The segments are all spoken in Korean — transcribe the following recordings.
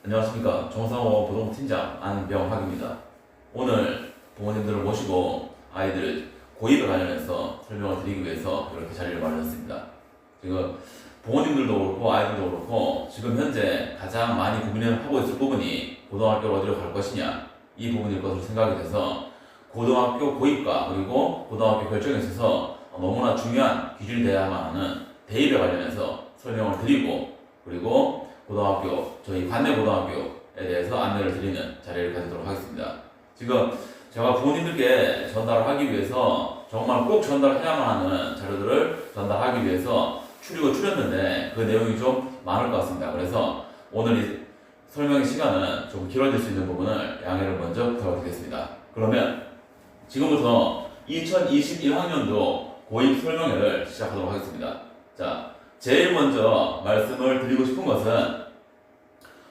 안녕하십니까. 정상호 부동팀장 안병학입니다. 오늘 부모님들을 모시고 아이들 고입에 관련해서 설명을 드리기 위해서 이렇게 자리를 마련했습니다. 지금 부모님들도 그렇고 아이들도 그렇고 지금 현재 가장 많이 고민을 하고 있을 부분이 고등학교를 어디로 갈 것이냐 이 부분일 것으로 생각이 돼서 고등학교 고입과 그리고 고등학교 결정에 있어서 너무나 중요한 기준이 되어야만 하는 대입에 관련해서 설명을 드리고 그리고 고등학교, 저희 관내 고등학교에 대해서 안내를 드리는 자리를 가지도록 하겠습니다. 지금 제가 부모님들께 전달을 하기 위해서 정말 꼭 전달해야만 하는 자료들을 전달하기 위해서 추렸는데 그 내용이 좀 많을 것 같습니다. 그래서 오늘 이 설명의 시간은 좀 길어질 수 있는 부분을 양해를 먼저 부탁드리겠습니다. 그러면 지금부터 2021학년도 고입 설명회를 시작하도록 하겠습니다. 자, 제일 먼저 말씀을 드리고 싶은 것은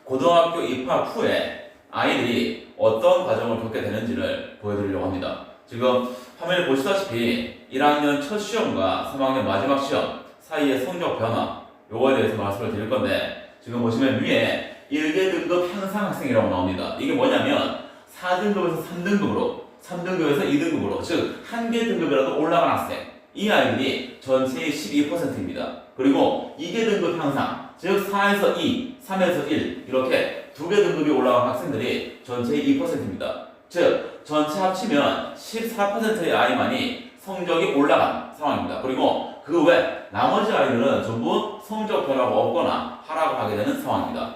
고등학교 입학 후에 아이들이 어떤 과정을 겪게 되는지를 보여드리려고 합니다. 지금 화면에 보시다시피 1학년 첫 시험과 3학년 마지막 시험 사이의 성적 변화 요거에 대해서 말씀을 드릴 건데 지금 보시면 위에 1개 등급 향상 학생이라고 나옵니다. 이게 뭐냐면 4등급에서 3등급으로 3등급에서 2등급으로 즉 한 개 등급이라도 올라간 학생 이 아이들이 전체의 12%입니다. 그리고 2개 등급 향상, 즉 4에서 2, 3에서 1 이렇게 2개 등급이 올라간 학생들이 전체의 2%입니다. 즉 전체 합치면 14%의 아이만이 성적이 올라간 상황입니다. 그리고 그 외 나머지 아이들은 전부 성적 변화가 없거나 하락을 하게 되는 상황입니다.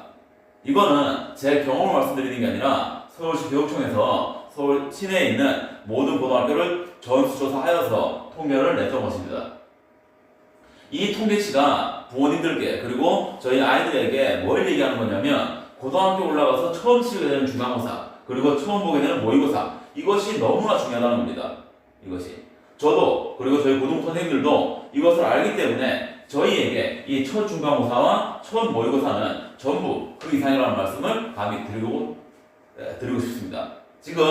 이거는 제 경험을 말씀드리는 게 아니라 서울시 교육청에서 서울 시내에 있는 모든 고등학교를 전수조사하여서 통계를 냈던 것입니다. 이 통계치가 부모님들께 그리고 저희 아이들에게 뭘 얘기하는 거냐면 고등학교 올라가서 처음 치게 되는 중간고사 그리고 처음 보게 되는 모의고사 이것이 너무나 중요하다는 겁니다. 이것이 저도 그리고 저희 고등 선생님들도 이것을 알기 때문에 저희에게 이 첫 중간고사와 첫 모의고사는 전부 그 이상이라는 말씀을 감히 드리고 싶습니다. 지금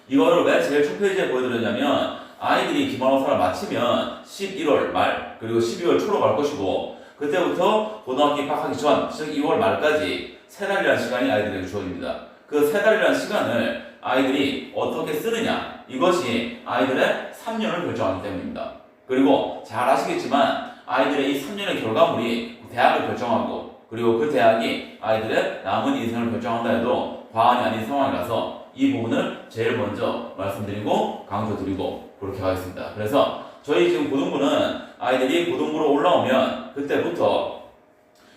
이거를 왜 제일 첫 페이지에 보여드렸냐면 아이들이 기말고사를 마치면 11월 말 그리고 12월 초로 갈 것이고 그때부터 고등학교 입학하기 전 즉 2월 말까지 3달이라는 시간이 아이들에게 주어집니다. 그 3달이라는 시간을 아이들이 어떻게 쓰느냐 이것이 아이들의 3년을 결정하기 때문입니다. 그리고 잘 아시겠지만 아이들의 이 3년의 결과물이 대학을 결정하고 그리고 그 대학이 아이들의 남은 인생을 결정한다 해도 과언이 아닌 상황이라서 이 부분을 제일 먼저 말씀드리고 강조드리고 그렇게 하겠습니다. 그래서 저희 지금 고등부는 아이들이 고등부로 올라오면 그때부터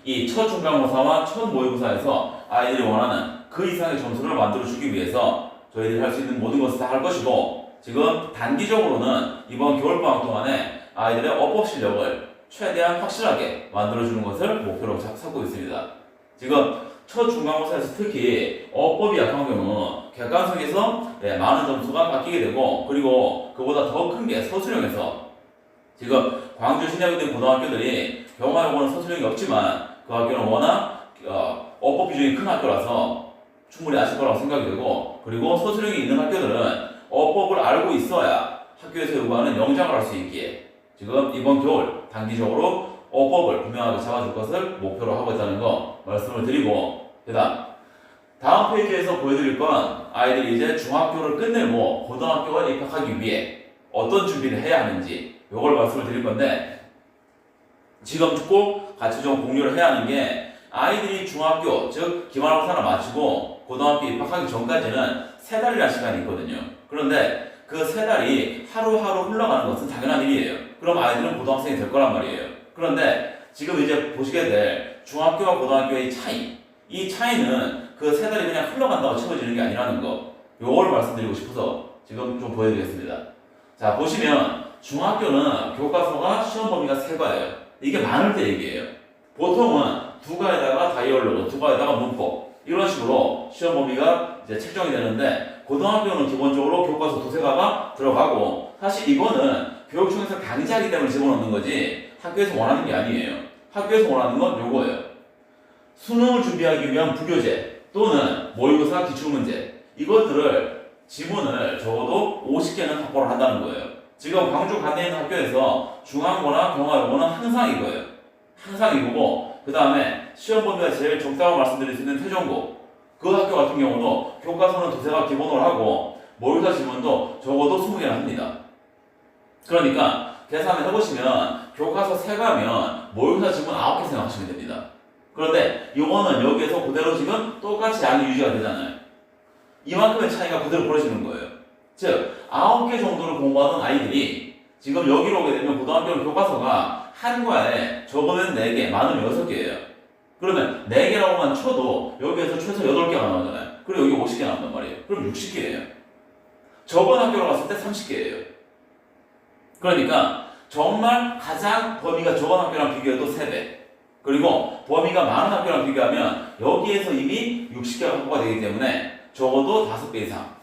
이 첫 중간고사와 첫 모의고사에서 아이들이 원하는 그 이상의 점수를 만들어주기 위해서 저희들이 할 수 있는 모든 것을 다 할 것이고 지금 단기적으로는 이번 겨울방학 동안에 아이들의 어법 실력을 최대한 확실하게 만들어주는 것을 목표로 삼고 있습니다. 지금 첫 중간고사에서 특히 어법이 약한 경우 객관성에서 많은 점수가 깎이게 되고 그리고 그보다 더 큰 게 서술형에서 지금 광주 시내에 있는 고등학교들이 경화여고는 서술형이 없지만 그 학교는 워낙 어법 비중이 큰 학교라서 충분히 아실 거라고 생각이 되고 그리고 서술형이 있는 학교들은 어법을 알고 있어야 학교에서 요구하는 영장을 할 수 있기에 지금 이번 겨울 단기적으로 어법을 분명하게 잡아줄 것을 목표로 하고 있다는 거 말씀을 드리고 다음 페이지에서 보여드릴 건 아이들이 이제 중학교를 끝내고 고등학교에 입학하기 위해 어떤 준비를 해야 하는지 이걸 말씀을 드릴 건데 지금 꼭 같이 좀 공유를 해야 하는 게 아이들이 중학교 즉 기말고사를 마치고 고등학교 입학하기 전까지는 3달이라는 시간이 있거든요. 그런데 그 3달이 하루하루 흘러가는 것은 당연한 일이에요. 그럼 아이들은 고등학생이 될 거란 말이에요. 그런데 지금 이제 보시게 될 중학교와 고등학교의 차이 이 차이는 그 3달이 그냥 흘러간다고 채워지는 게 아니라는 거 요걸 말씀드리고 싶어서 지금 좀 보여드리겠습니다. 자 보시면 중학교는 교과서가 시험 범위가 3과예요. 이게 많을 때 얘기예요. 보통은 2과에다가 다이얼로그, 2과에다가 문법 이런 식으로 시험 범위가 이제 책정이 되는데 고등학교는 기본적으로 교과서 2~3과가 들어가고 사실 이거는 교육청에서 강제하기 때문에 집어넣는 거지 학교에서 원하는 게 아니에요. 학교에서 원하는 건 요거예요. 수능을 준비하기 위한 부교재 또는 모의고사 기출문제 이것들을 지문을 적어도 50개는 확보를 한다는 거예요. 지금 광주 관내에 있는 학교에서 중앙고나 경화여고는 항상 이거예요. 항상 이거고 그 다음에 시험 범위가 제일 적다고 말씀드릴 수 있는 태종고 그 학교 같은 경우도 교과서는 두세 가 기본으로 하고 모의고사 지문도 적어도 20개나 합니다. 그러니까 계산을 해보시면 교과서 3가면 모의고사 지문 9개 생각하시면 됩니다. 그런데 이거는 여기에서 그대로 지금 똑같이 양이 유지가 되잖아요. 이만큼의 차이가 그대로 벌어지는 거예요. 즉 9개 정도를 공부하던 아이들이 지금 여기로 오게 되면 고등학교 교과서가 한 과에 적으면 4개, 많으면 6개예요. 그러면 4개라고만 쳐도 여기에서 최소 8개가 나오잖아요. 그리고 여기 50개 나온단 말이에요. 그럼 60개예요. 저번 학교로 갔을 때 30개예요. 그러니까 정말 가장 범위가 적은 학교랑 비교해도 3배. 그리고 범위가 많은 학교랑 비교하면 여기에서 이미 60개가 확보가 되기 때문에 적어도 5배 이상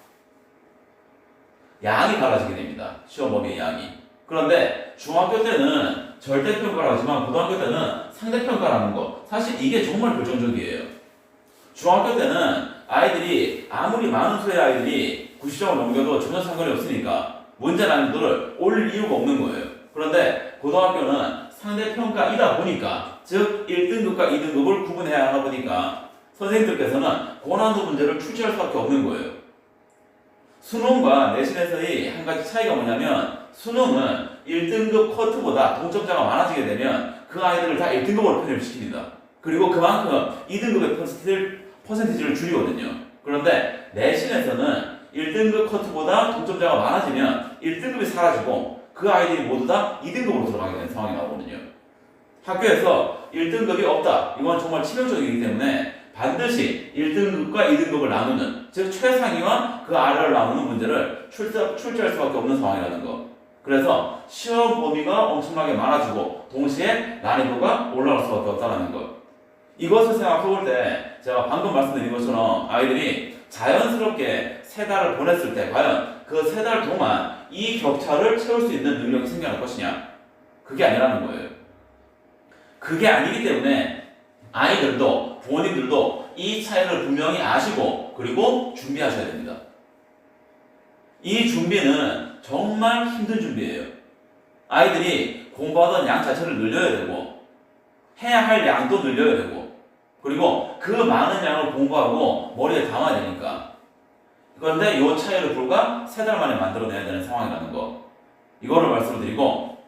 양이 달라지게 됩니다. 시험 범위의 양이. 그런데 중학교 때는 절대평가라고 하지만 고등학교 때는 상대평가라는 거 사실 이게 정말 결정적이에요. 중학교 때는 아이들이 아무리 많은 수의 아이들이 90점을 넘겨도 전혀 상관이 없으니까 문제 난이도를 올릴 이유가 없는 거예요. 그런데 고등학교는 상대평가이다 보니까 즉 1등급과 2등급을 구분해야 하다 보니까 선생님들께서는 고난도 문제를 출제할 수밖에 없는 거예요. 수능과 내신에서의 한 가지 차이가 뭐냐면 수능은 1등급 커트보다 동점자가 많아지게 되면 그 아이들을 다 1등급으로 편입을 시킵니다. 그리고 그만큼 2등급의 퍼센티지를 줄이거든요. 그런데 내신에서는 1등급 커트보다 동점자가 많아지면 1등급이 사라지고 그 아이들이 모두 다 2등급으로 들어가게 되는 상황이 나오거든요. 학교에서 1등급이 없다. 이건 정말 치명적이기 때문에 반드시 1등급과 2등급을 나누는 즉 최상위와 그 아래를 나누는 문제를 출제할 수밖에 없는 상황이라는 거. 그래서 시험 범위가 엄청나게 많아지고 동시에 난이도가 올라갈 수밖에 없다는 것. 이것을 생각해 볼 때 제가 방금 말씀드린 것처럼 아이들이 자연스럽게 3달을 보냈을 때 과연 그 3달 동안 이 격차를 채울 수 있는 능력이 생겨날 것이냐? 그게 아니라는 거예요. 그게 아니기 때문에 아이들도 부모님들도 이 차이를 분명히 아시고 그리고 준비하셔야 됩니다. 이 준비는 정말 힘든 준비예요. 아이들이 공부하던 양 자체를 늘려야 되고 해야 할 양도 늘려야 되고 그리고 그 많은 양을 공부하고 머리에 담아야 되니까 그런데 이 차이를 불과 3달 만에 만들어내야 되는 상황이라는 거 이거를 말씀을 드리고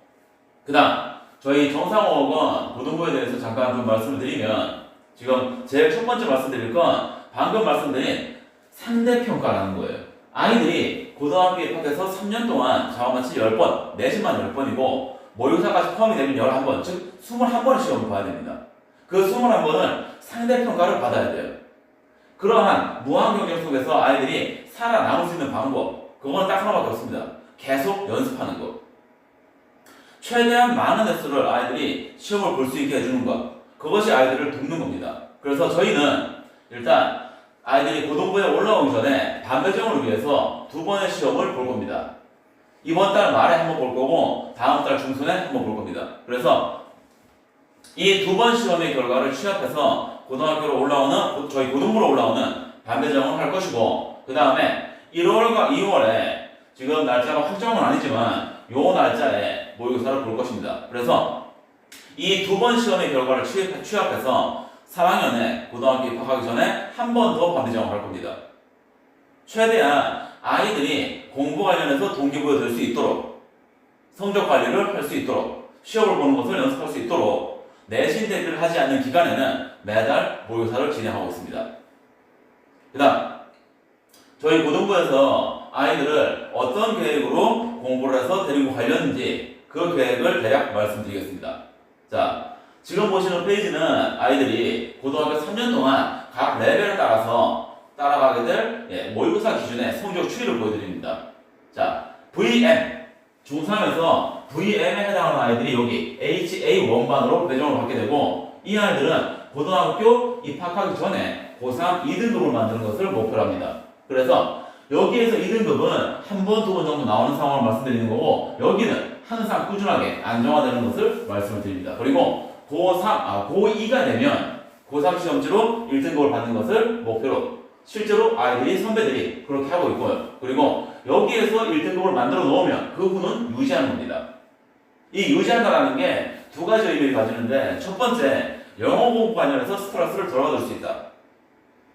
그 다음 저희 정상호학원 고등부에 대해서 잠깐 좀 말씀을 드리면 지금 제일 첫 번째 말씀드릴 건 방금 말씀드린 상대평가라는 거예요. 아이들이 고등학교 입학해서 3년 동안 자원마치 10번, 내신만 10번이고 모의고사까지 포함이 되면 11번, 즉 21번의 시험을 봐야 됩니다. 그 21번은 상대평가를 받아야 돼요. 그러한 무한 경쟁 속에서 아이들이 살아남을 수 있는 방법 그건 딱 하나밖에 없습니다. 계속 연습하는 것. 최대한 많은 횟수를 아이들이 시험을 볼 수 있게 해주는 것 그것이 아이들을 돕는 겁니다. 그래서 저희는 일단 아이들이 고등부에 올라오기 전에 반배정을 위해서 2번의 시험을 볼 겁니다. 이번 달 말에 한번 볼 거고 다음 달 중순에 한번 볼 겁니다. 그래서 이 2번 시험의 결과를 취합해서 고등학교로 올라오는 저희 고등부로 올라오는 반배정을 할 것이고 그 다음에 1월과 2월에 지금 날짜가 확정은 아니지만 요 날짜에 모의고사를 볼 것입니다. 그래서 이 2번 시험의 결과를 취합해서 3학년에 고등학교 입학하기 전에 한 번 더 반배정을 할 겁니다. 최대한 아이들이 공부 관련해서 동기부여 될 수 있도록 성적 관리를 할 수 있도록 시험을 보는 것을 연습할 수 있도록 내신 대비를 하지 않는 기간에는 매달 모의고사를 진행하고 있습니다. 그 다음 저희 고등부에서 아이들을 어떤 계획으로 공부를 해서 데리고 가려는지 그 계획을 대략 말씀드리겠습니다. 자, 지금 보시는 페이지는 아이들이 고등학교 3년 동안 각 레벨에 따라서 따라가게 될 모의고사 기준의 성적 추이를 보여드립니다. 자, VM 중3에서 VM에 해당하는 아이들이 여기 HA1반으로 배정을 받게 되고 이 아이들은 고등학교 입학하기 전에 고3 2등급을 만드는 것을 목표로 합니다. 그래서 여기에서 2등급은 한 번, 2번 정도 나오는 상황을 말씀드리는 거고 여기는 항상 꾸준하게 안정화되는 것을 말씀을 드립니다. 그리고 고2가 되면 고3 시험지로 1등급을 받는 것을 목표로 실제로 아이들이 선배들이 그렇게 하고 있고요. 그리고 여기에서 1등급을 만들어 놓으면 그 후는 유지하는 겁니다. 이 유지한다라는 게 두 가지 의미를 가지는데 첫 번째 영어 공부 관련해서 스트레스를 덜어줄 수 있다.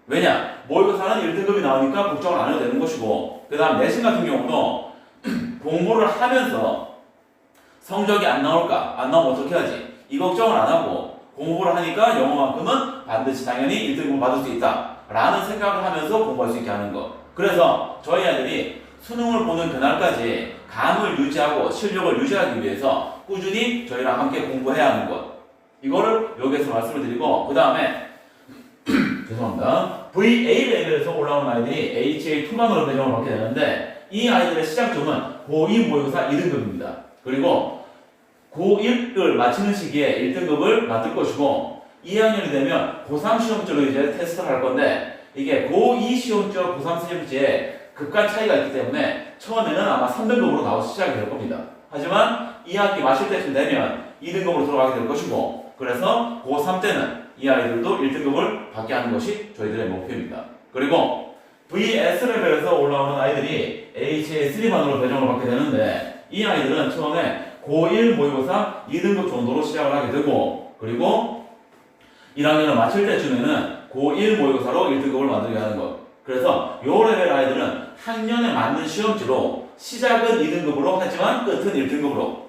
왜냐? 모의고사는 1등급이 나오니까 걱정을 안 해도 되는 것이고, 그 다음 내신 같은 경우도 공부를 하면서 성적이 안 나올까? 안 나오면 어떻게 하지? 이 걱정을 안 하고 공부를 하니까 영어만큼은 반드시 당연히 1등급을 받을 수 있다 라는 생각을 하면서 공부할 수 있게 하는 것. 그래서 저희 아이들이 수능을 보는 그날까지 감을 유지하고 실력을 유지하기 위해서 꾸준히 저희랑 함께 공부해야 하는 것. 이거를 여기에서 말씀을 드리고, 그 다음에 죄송합니다. VA 레벨에서 올라오는 아이들이 HA2만으로 배정을 받게 되는데, 이 아이들의 시작점은 고2 모의고사 2등급입니다. 그리고 고1을 마치는 시기에 1등급을 맡을 것이고, 2학년이 되면 고3 시험지로 이제 테스트를 할 건데, 이게 고2 시험지와 고3 시험지에 극간 차이가 있기 때문에 처음에는 아마 3등급으로 나와서 시작이 될 겁니다. 하지만 2학기 마칠 때쯤 되면 2등급으로 들어가게 될 것이고, 그래서 고3 때는 이 아이들도 1등급을 받게 하는 것이 저희들의 목표입니다. 그리고 VS 레벨에서 올라오는 아이들이 HA3만으로 배정을 받게 되는데, 이 아이들은 처음에 고1 모의고사 2등급 정도로 시작을 하게 되고, 그리고 1학년을 마칠 때쯤에는 고1 모의고사로 1등급을 만들게 하는 것. 그래서 요 레벨 아이들은 학년에 맞는 시험지로 시작은 2등급으로 하지만 끝은 1등급으로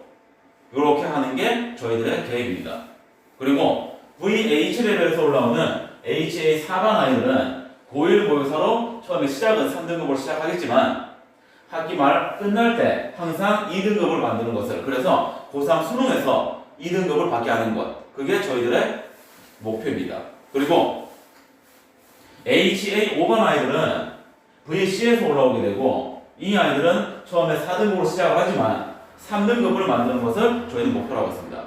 이렇게 하는 게 저희들의 계획입니다. 그리고 VH 레벨에서 올라오는 HA 4반 아이들은 고1 모의고사로 처음에 시작은 3등급으로 시작하겠지만 학기 말 끝날 때 항상 2등급을 만드는 것을, 그래서 고3 수능에서 2등급을 받게 하는 것, 그게 저희들의 목표입니다. 그리고 HA 5반 아이들은 VC에서 올라오게 되고, 이 아이들은 처음에 4등급으로 시작을 하지만 3등급을 만드는 것을 저희는 목표로 하고 있습니다.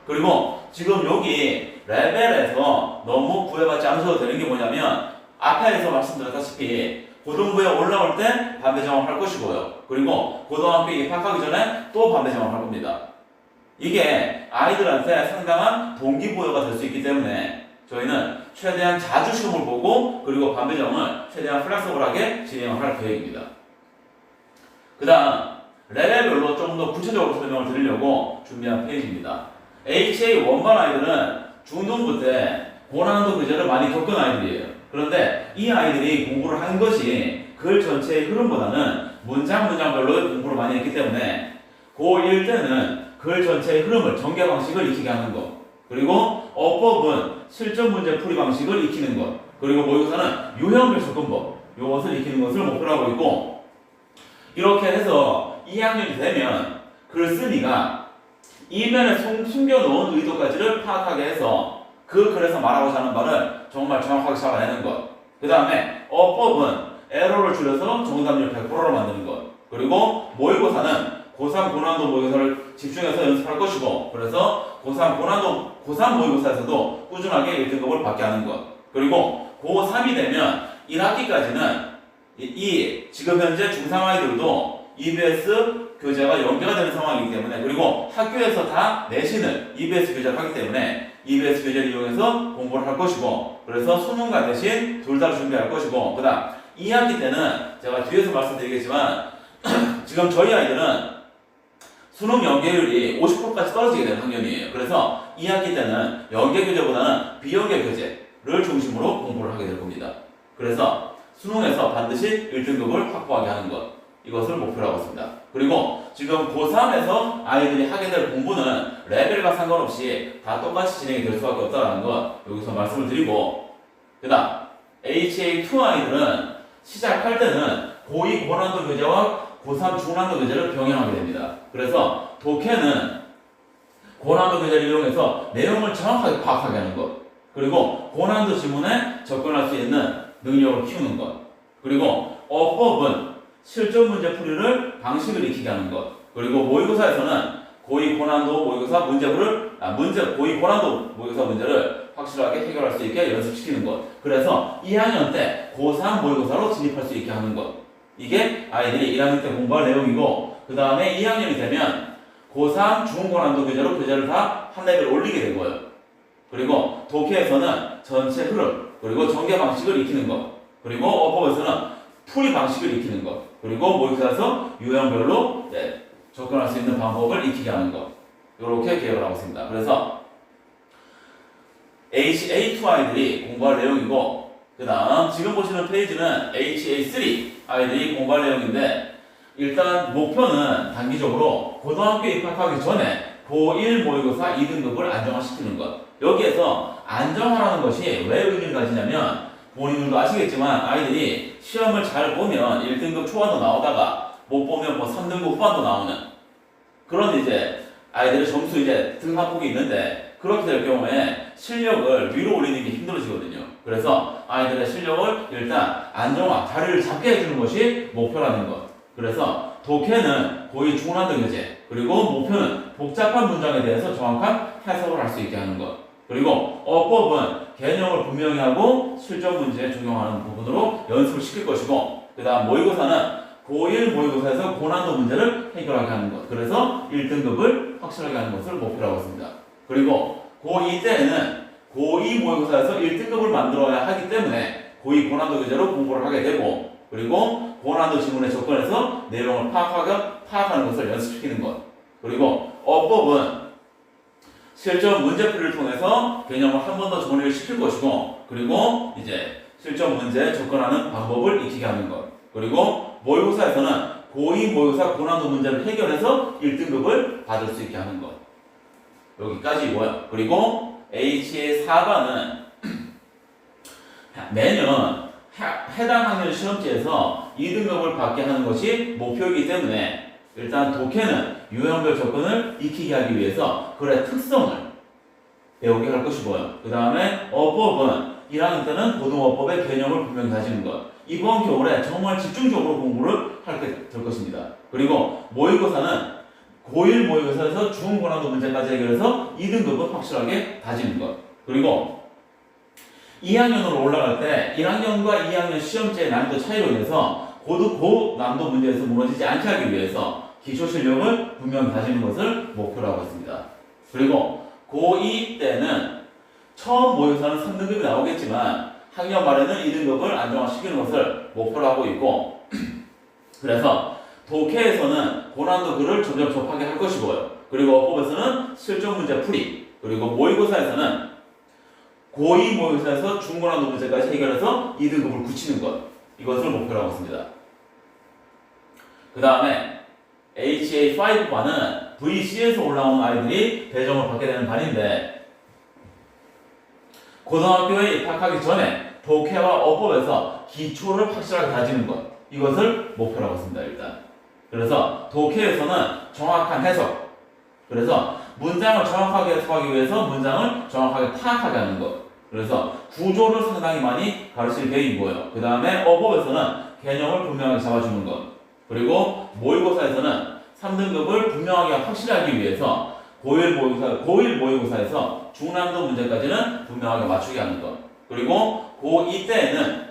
그리고 지금 여기 레벨에서 너무 구애받지 않으셔도 되는 게 뭐냐면, 앞에서 말씀드렸다시피 고등부에 올라올 때 반배정을 할 것이고요. 그리고 고등학교에 입학하기 전에 또 반배정을 할 겁니다. 이게 아이들한테 상당한 동기부여가 될 수 있기 때문에 저희는 최대한 자주 시험을 보고, 그리고 반배정을 최대한 플렉서블하게 진행을 할 계획입니다. 그 다음 레벨별로 좀 더 구체적으로 설명을 드리려고 준비한 페이지입니다. HA 1반 아이들은 중등부 때 고난도 교재를 많이 겪은 아이들이에요. 그런데 이 아이들이 공부를 한 것이 글 전체의 흐름보다는 문장별로 공부를 많이 했기 때문에 고1 때는 글 전체의 흐름을, 전개 방식을 익히게 하는 것, 그리고 어법은 실전 문제 풀이 방식을 익히는 것, 그리고 모의고사는 유형별 접근법, 이것을 익히는 것을 목표로 하고 있고, 이렇게 해서 2학년이 되면 글쓴이가 이면에 숨겨놓은 의도까지를 파악하게 해서 그 글에서 말하고자 하는 바를 정말 정확하게 잡아내는 것. 그 다음에 어법은 에러를 줄여서 정답률 100%로 만드는 것. 그리고 모의고사는 고3 고난도 모의고사를 집중해서 연습할 것이고, 그래서 고3 모의고사에서도 꾸준하게 1등급을 받게 하는 것. 그리고 고3이 되면 1학기까지는 지금 현재 중3 아이들도 EBS 교재가 연계가 되는 상황이기 때문에, 그리고 학교에서 다 내신을 EBS 교재를 하기 때문에 EBS 교재를 이용해서 공부를 할 것이고, 그래서 수능과 내신 둘 다 준비할 것이고, 그 다음 2학기 때는 제가 뒤에서 말씀드리겠지만 지금 저희 아이들은 수능 연계율이 50%까지 떨어지게 되는 학년이에요. 그래서 2학기 때는 연계 교재보다는 비연계 교재를 중심으로 공부를 하게 될 겁니다. 그래서 수능에서 반드시 1등급을 확보하게 하는 것, 이것을 목표로 하고 있습니다. 그리고 지금 고3에서 아이들이 하게 될 공부는 레벨과 상관없이 다 똑같이 진행이 될 수밖에 없다는 것 여기서 말씀을 드리고, 그 다음 HA2 아이들은 시작할 때는 고2 고난도 교재와 고3 중난도 교재를 병행하게 됩니다. 그래서 독해는 고난도 교재를 이용해서 내용을 정확하게 파악하게 하는 것, 그리고 고난도 지문에 접근할 수 있는 능력을 키우는 것, 그리고 어법은 실전 문제 풀이를 방식을 익히게 하는 것, 그리고 모의고사에서는 고2 고난도 모의고사 고2 고난도 모의고사 문제를 확실하게 해결할 수 있게 연습시키는 것. 그래서 2학년 때 고3 모의고사로 진입할 수 있게 하는 것. 이게 아이들이 1학년 때 공부할 내용이고, 그 다음에 2학년이 되면 고3 중고난도 교재를 다 한 레벨 올리게 되고요. 그리고 독해에서는 전체 흐름, 그리고 전개 방식을 익히는 것, 그리고 어법에서는 풀이 방식을 익히는 것, 그리고 모의고사에서 유형별로 접근할 수 있는 방법을 익히게 하는 것, 이렇게 계획을 하고 있습니다. 그래서 HA2 아이들이 공부할 내용이고, 그 다음 지금 보시는 페이지는 HA3 아이들이 공부할 내용인데, 일단 목표는 단기적으로 고등학교 입학하기 전에 고1 모의고사 2등급을 안정화시키는 것. 여기에서 안정화라는 것이 왜 의미를 가지냐면, 본인들도 아시겠지만 아이들이 시험을 잘 보면 1등급 초반도 나오다가 못 보면 뭐 3등급 후반도 나오는 그런 이제 아이들의 점수 이제 등하폭이 있는데, 그렇게 될 경우에 실력을 위로 올리는 게 힘들어지거든요. 그래서 아이들의 실력을 일단 안정화, 자리를 잡게 해주는 것이 목표라는 것. 그래서 독해는 고2 중난도 교재, 그리고 목표는 복잡한 문장에 대해서 정확한 해석을 할 수 있게 하는 것. 그리고 어법은 개념을 분명히 하고 실전 문제에 적용하는 부분으로 연습을 시킬 것이고, 그 다음 모의고사는 고1 모의고사에서 고난도 문제를 해결하게 하는 것. 그래서 1등급을 확실하게 하는 것을 목표라고 했습니다. 그리고 고2 때에는 고2 모의고사에서 1등급을 만들어야 하기 때문에 고2 고난도 교재로 공부를 하게 되고, 그리고 고난도 지문에 접근해서 내용을 파악하는 것을 연습시키는 것. 그리고 어법은 실전 문제풀이를 통해서 개념을 한 번 더 정리를 시킬 것이고, 그리고 이제 실전 문제에 접근하는 방법을 익히게 하는 것. 그리고 모의고사에서는 고2 모의고사 고난도 문제를 해결해서 1등급을 받을 수 있게 하는 것. 여기까지고요. 그리고 H의 4반은 매년 해당 학년 시험지에서 2등급을 받게 하는 것이 목표이기 때문에, 일단 독해는 유형별 접근을 익히게 하기 위해서 글의 특성을 배우게 할 것이고요. 그 다음에 어법은 1학년 때는 고등어법의 개념을 분명히 가지는 것. 이번 겨울에 정말 집중적으로 공부를 하게 될 것입니다. 그리고 모의고사는 고1 모의고사에서 중고난도 문제까지 해결해서 2등급을 확실하게 다지는 것. 그리고 2학년으로 올라갈 때 1학년과 2학년 시험지의 난이도 차이로 인해서 고난도 문제에서 무너지지 않게 하기 위해서 기초 실력을 분명히 다지는 것을 목표로 하고 있습니다. 그리고 고2 때는 처음 모의고사는 3등급이 나오겠지만 학년 말에는 2등급을 안정화시키는 것을 목표로 하고 있고, 그래서 독해에서는 고난도 글을 점점 접하게 할 것이고요. 그리고 어법에서는 실전 문제 풀이, 그리고 모의고사에서는 고2 모의고사에서 중고난도 문제까지 해결해서 2등급을 굳히는 것. 이것을 목표로 하고 있습니다. 그 다음에 HA5반은 VC에서 올라온 아이들이 배정을 받게 되는 반인데, 고등학교에 입학하기 전에 독해와 어법에서 기초를 확실하게 다지는 것. 이것을 목표로 하고 있습니다. 일단. 그래서 독해에서는 정확한 해석. 그래서 문장을 정확하게 해석하기 위해서 문장을 정확하게 파악하게 하는 것. 그래서 구조를 상당히 많이 가르칠 계획이고요. 그 다음에 어법에서는 개념을 분명하게 잡아주는 것. 그리고 모의고사에서는 3등급을 분명하게 확실하기 위해서 고1 모의고사에서 중난도 문제까지는 분명하게 맞추게 하는 것. 그리고 고2 때에는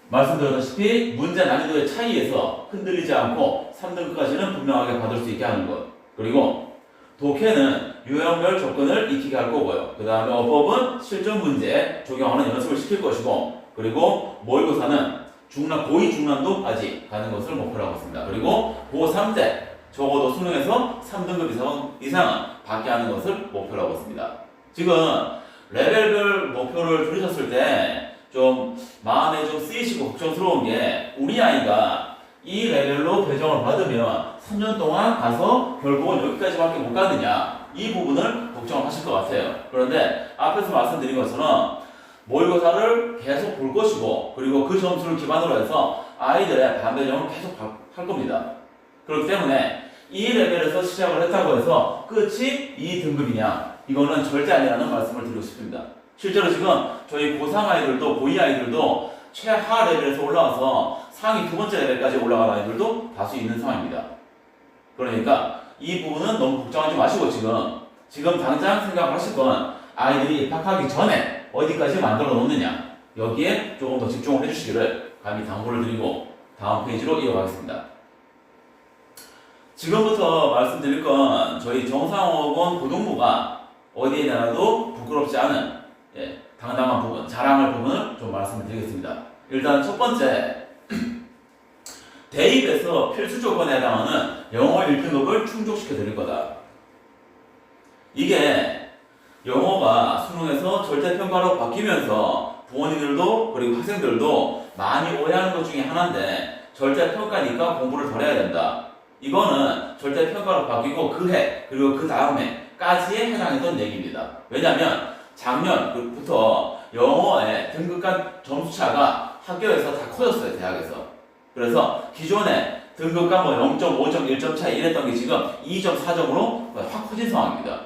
말씀드렸다시피 문제 난이도의 차이에서 흔들리지 않고 3등급까지는 분명하게 받을 수 있게 하는 것. 그리고 독해는 유형별 접근을 익히게 할 거고요. 그 다음에 어법은 실전 문제에 적용하는 연습을 시킬 것이고, 그리고 모의고사는 고2 중난도까지 가는 것을 목표로 하고 있습니다. 그리고 고3 때 적어도 수능에서 3등급 이상은 받게 하는 것을 목표로 하고 있습니다. 지금 레벨별 목표를 들으셨을 때 좀 마음에 좀 쓰이시고 걱정스러운 게, 우리 아이가 이 레벨로 배정을 받으면 3년 동안 가서 결국은 여기까지밖에 못 가느냐, 이 부분을 걱정하실 것 같아요. 그런데 앞에서 말씀드린 것처럼 모의고사를 계속 볼 것이고, 그리고 그 점수를 기반으로 해서 아이들의 반배정을 계속 할 겁니다. 그렇기 때문에 이 레벨에서 시작을 했다고 해서 끝이 이 등급이냐, 이거는 절대 아니라는 말씀을 드리고 싶습니다. 실제로 지금 저희 고3 아이들도 고2 아이들도 최하 레벨에서 올라와서 상위 2번째 레벨까지 올라간 아이들도 다수 있는 상황입니다. 그러니까 이 부분은 너무 걱정하지 마시고, 지금 당장 생각하실 건 아이들이 입학하기 전에 어디까지 만들어 놓느냐, 여기에 조금 더 집중을 해주시기를 감히 당부를 드리고 다음 페이지로 이어가겠습니다. 지금부터 말씀드릴 건 저희 정상학원 고등부가 어디에 나라도 부끄럽지 않은 당당한 부분, 자랑할 부분을 좀 말씀드리겠습니다. 일단 첫 번째, 대입에서 필수 조건에 해당하는 영어 1등급을 충족시켜 드릴 거다. 이게 영어가 수능에서 절대평가로 바뀌면서 부모님들도 그리고 학생들도 많이 오해하는 것 중에 하나인데 절대평가니까 공부를 덜 해야 된다. 이거는 절대평가로 바뀌고 그 해 그리고 그 다음 해까지에 해당했던 얘기입니다. 왜냐하면 작년부터 영어의 등급간 점수차가 학교에서 다 커졌어요. 대학에서. 그래서 기존에 등급간 뭐 0.5점, 1점 차이 이랬던 게 지금 2점, 4점으로 확 커진 상황입니다.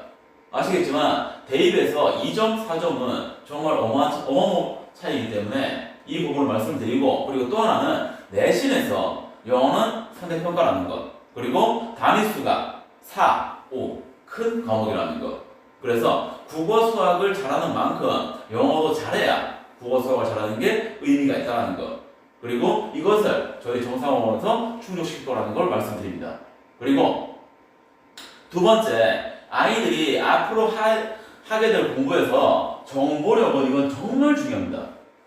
아시겠지만 대입에서 2점, 4점은 정말 어마어마한 차이이기 때문에 이 부분을 말씀드리고, 그리고 또 하나는 내신에서 영어는 상대평가라는 것, 그리고 단위수가 4, 5 큰 과목이라는 것. 그래서 국어 수학을 잘하는 만큼 영어도 잘해야 국어 수학을 잘하는 게 의미가 있다는 것. 그리고 이것을 저희 정상원에서 충족시킬 거라는 걸 말씀드립니다. 그리고 두 번째, 아이들이 앞으로 하게 될 공부에서 정보력은 이건 정말 중요합니다.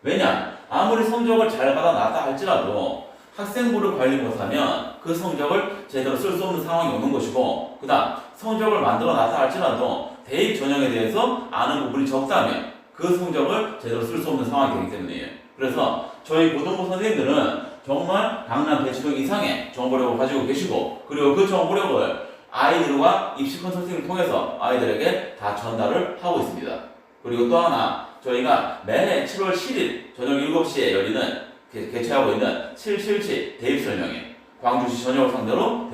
왜냐? 아무리 성적을 잘 받아놨다 할지라도 학생부를 관리 못하면 그 성적을 제대로 쓸 수 없는 상황이 오는 것이고, 그 다음 성적을 만들어놨다 할지라도 대입 전형에 대해서 아는 부분이 적다면 그 성적을 제대로 쓸 수 없는 상황이 되기 때문이에요. 그래서 저희 고등부 선생님들은 정말 강남 대치동 이상의 정보력을 가지고 계시고, 그리고 그 정보력을 아이들과 입시 컨설팅을 통해서 아이들에게 다 전달을 하고 있습니다. 그리고 또 하나, 저희가 매해 7월 7일 저녁 7시에 열리는 개최하고 있는 777 대입 설명회 광주시 전역을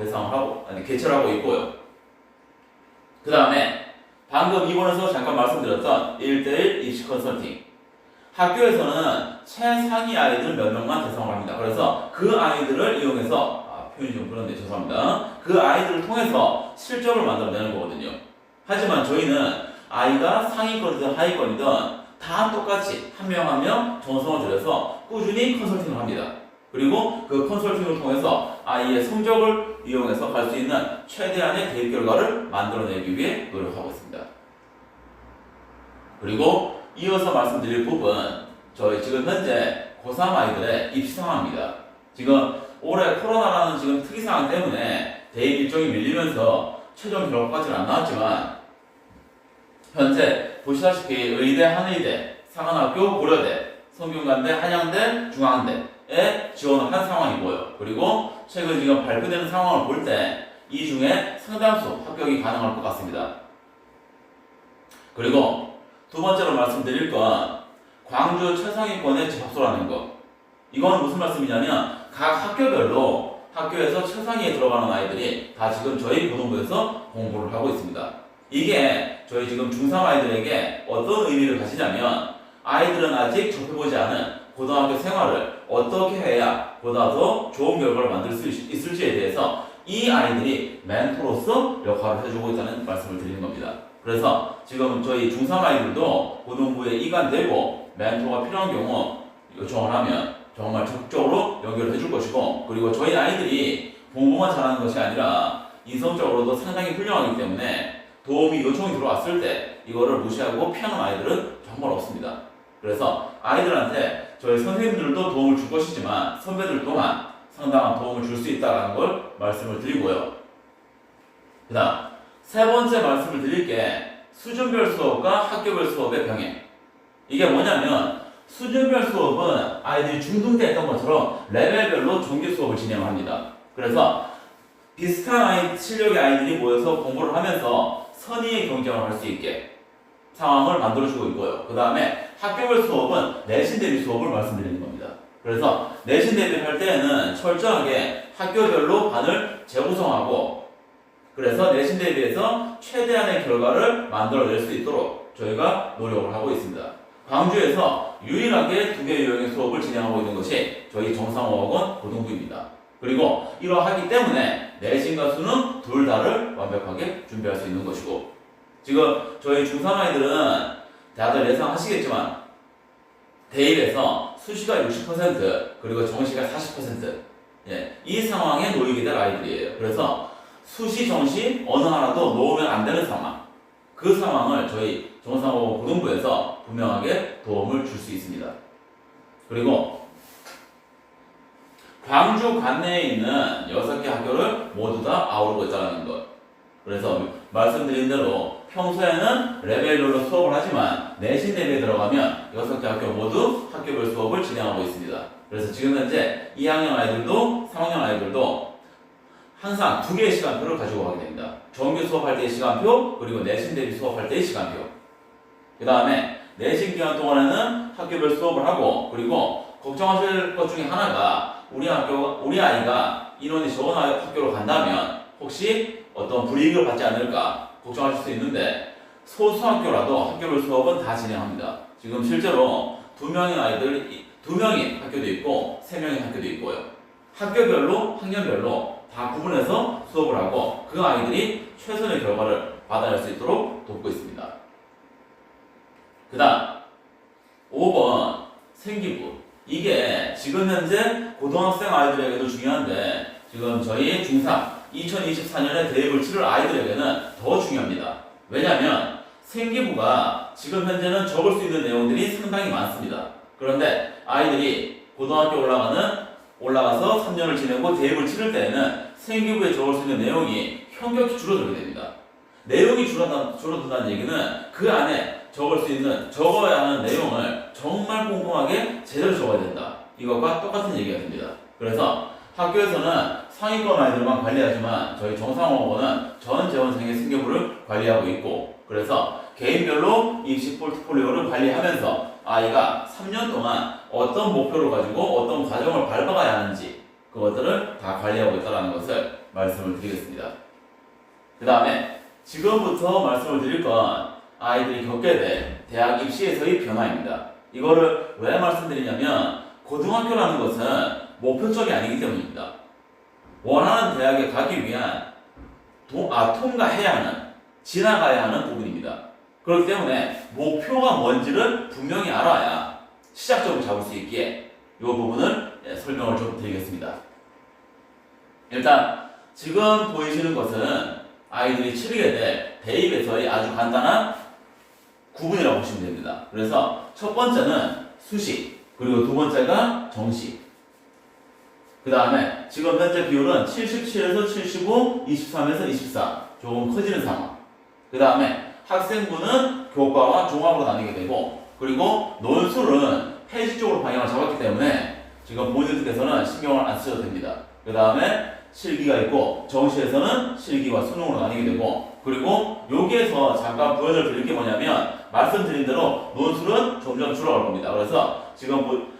상대로 개최를 하고 있고요. 그 다음에 방금 이번에서 잠깐 말씀드렸던 1대1 입시 컨설팅, 학교에서는 최상위 아이들 몇 명만 대상을 합니다. 그래서 그 아이들을 이용해서, 표현이 좀 그런데 죄송합니다. 그 아이들을 통해서 실적을 만들어내는 거거든요. 하지만 저희는 아이가 상위권이든 하위권이든 다 똑같이 한 명 한 명 정성을 들여서 꾸준히 컨설팅을 합니다. 그리고 그 컨설팅을 통해서 아이의 성적을 이용해서 갈 수 있는 최대한의 대입 결과를 만들어내기 위해 노력하고 있습니다. 그리고 이어서 말씀드릴 부분, 저희 지금 현재 고3 아이들의 입시 상황입니다. 지금 올해 코로나라는 지금 특이 상황 때문에 대입 일정이 밀리면서 최종 결과까지는 안 나왔지만, 현재 보시다시피 의대, 한의대, 상한학교, 고려대, 성균관대, 한양대, 중앙대에 지원을 한 상황이고요. 그리고 최근 지금 발표되는 상황을 볼 때 이 중에 상당수 합격이 가능할 것 같습니다. 그리고 두 번째로 말씀드릴 건 광주 최상위권의 접수라는 것. 이건 무슨 말씀이냐면 각 학교별로 학교에서 최상위에 들어가는 아이들이 다 지금 저희 고등부에서 공부를 하고 있습니다. 이게 저희 지금 중3 아이들에게 어떤 의미를 가지냐면, 아이들은 아직 접해보지 않은 고등학교 생활을 어떻게 해야 보다 더 좋은 결과를 만들 수 있을지에 대해서 이 아이들이 멘토로서 역할을 해주고 있다는 말씀을 드리는 겁니다. 그래서 지금 저희 중3 아이들도 고등부에 이관되고 멘토가 필요한 경우 요청을 하면 정말 적극적으로 연결을 해줄 것이고, 그리고 저희 아이들이 공부만 잘하는 것이 아니라 이성적으로도 상당히 훌륭하기 때문에 도움이 요청이 들어왔을 때 이거를 무시하고 피하는 아이들은 정말 없습니다. 그래서 아이들한테 저희 선생님들도 도움을 줄 것이지만 선배들 또한 상당한 도움을 줄 수 있다는 걸 말씀을 드리고요. 그 다음 세 번째 말씀을 드릴 게 수준별 수업과 학교별 수업의 병행. 이게 뭐냐면 수준별 수업은 아이들이 중등 때 했던 것처럼 레벨별로 정규 수업을 진행을 합니다. 그래서 비슷한 실력의 아이들이 모여서 공부를 하면서 선의의 경쟁을 할 수 있게 상황을 만들어주고 있고요. 그 다음에 학교별 수업은 내신 대비 수업을 말씀드리는 겁니다. 그래서 내신 대비를 할 때에는 철저하게 학교별로 반을 재구성하고, 그래서 내신 대비에서 최대한의 결과를 만들어낼 수 있도록 저희가 노력을 하고 있습니다. 광주에서 유일하게 2개 유형의 수업을 진행하고 있는 것이 저희 정상어학원 고등부입니다. 그리고 이러하기 때문에 내신과 수능 둘 다를 완벽하게 준비할 수 있는 것이고, 지금 저희 중3 아이들은 다들 예상하시겠지만 대입에서 수시가 60% 그리고 정시가 40%, 이 상황에 놓이게 될 아이들이에요. 그래서 수시, 정시 어느 하나도 놓으면 안 되는 상황, 그 상황을 저희 정상어학원 고등부에서 분명하게 도움을 줄 수 있습니다. 그리고 광주 관내에 있는 6개 학교를 모두 다 아우르고 있다는 것. 그래서 말씀드린 대로 평소에는 레벨별로 수업을 하지만 내신 대비에 들어가면 6개 학교 모두 학교별 수업을 진행하고 있습니다. 그래서 지금 현재 2학년 아이들도 3학년 아이들도 항상 2개의 시간표를 가지고 가게 됩니다. 정규 수업할 때의 시간표, 그리고 내신 대비 수업할 때의 시간표. 그 다음에 내신 기간 동안에는 학교별 수업을 하고, 그리고 걱정하실 것 중에 하나가 우리 아이가 인원이 적은 학교로 간다면 혹시 어떤 불이익을 받지 않을까 걱정하실 수 있는데, 소수 학교라도 학교별 수업은 다 진행합니다. 지금 실제로 2명의 학교도 있고 3명의 학교도 있고요. 학교별로, 학년별로 다 구분해서 수업을 하고 그 아이들이 최선의 결과를 받아낼 수 있도록 돕고 있습니다. 그 다음 5번 생기부. 이게 지금 현재 고등학생 아이들에게도 중요한데 지금 저희 중3 2024년에 대입을 치를 아이들에게는 더 중요합니다. 왜냐하면 생기부가 지금 현재는 적을 수 있는 내용들이 상당히 많습니다. 그런데 아이들이 고등학교 올라가서 3년을 지내고 대입을 치를 때에는 생기부에 적을 수 있는 내용이 현격히 줄어들게 됩니다. 내용이 줄어든다는 얘기는 그 안에 적어야 하는 내용을 정말 꼼꼼하게 제대로 적어야 된다. 이것과 똑같은 얘기가 됩니다. 그래서 학교에서는 상위권 아이들만 관리하지만 저희 정상호학원은 전 재원생의 생기부를 관리하고 있고, 그래서 개인별로 입시 포트폴리오를 관리하면서 아이가 3년 동안 어떤 목표를 가지고 어떤 과정을 밟아가야 하는지 그것들을 다 관리하고 있다는 것을 말씀을 드리겠습니다. 그 다음에 지금부터 말씀을 드릴 건 아이들이 겪게 될 대학 입시에서의 변화입니다. 이거를 왜 말씀드리냐면 고등학교라는 것은 목표점이 아니기 때문입니다. 원하는 대학에 가기 위한 통과해야 하는, 지나가야 하는 부분입니다. 그렇기 때문에 목표가 뭔지를 분명히 알아야 시작점을 잡을 수 있기에 이 부분을 설명을 좀 드리겠습니다. 일단 지금 보이시는 것은 아이들이 치르게 될 대입에서의 아주 간단한 구분이라고 보시면 됩니다. 그래서 첫 번째는 수식, 그리고 두 번째가 정식. 그 다음에 지금 현재 비율은 77에서 75, 23에서 24 조금 커지는 상황. 그 다음에 학생부는 교과와 종합으로 나뉘게 되고, 그리고 논술은 폐지 쪽으로 방향을 잡았기 때문에 지금 본인들께서는 신경을 안 쓰셔도 됩니다. 그 다음에 실기가 있고 정시에서는 실기와 수능으로 나뉘게 되고, 그리고 여기에서 잠깐 보여드릴 드릴 게 뭐냐면 말씀드린 대로 논술은 점점 줄어갈 겁니다. 그래서 지금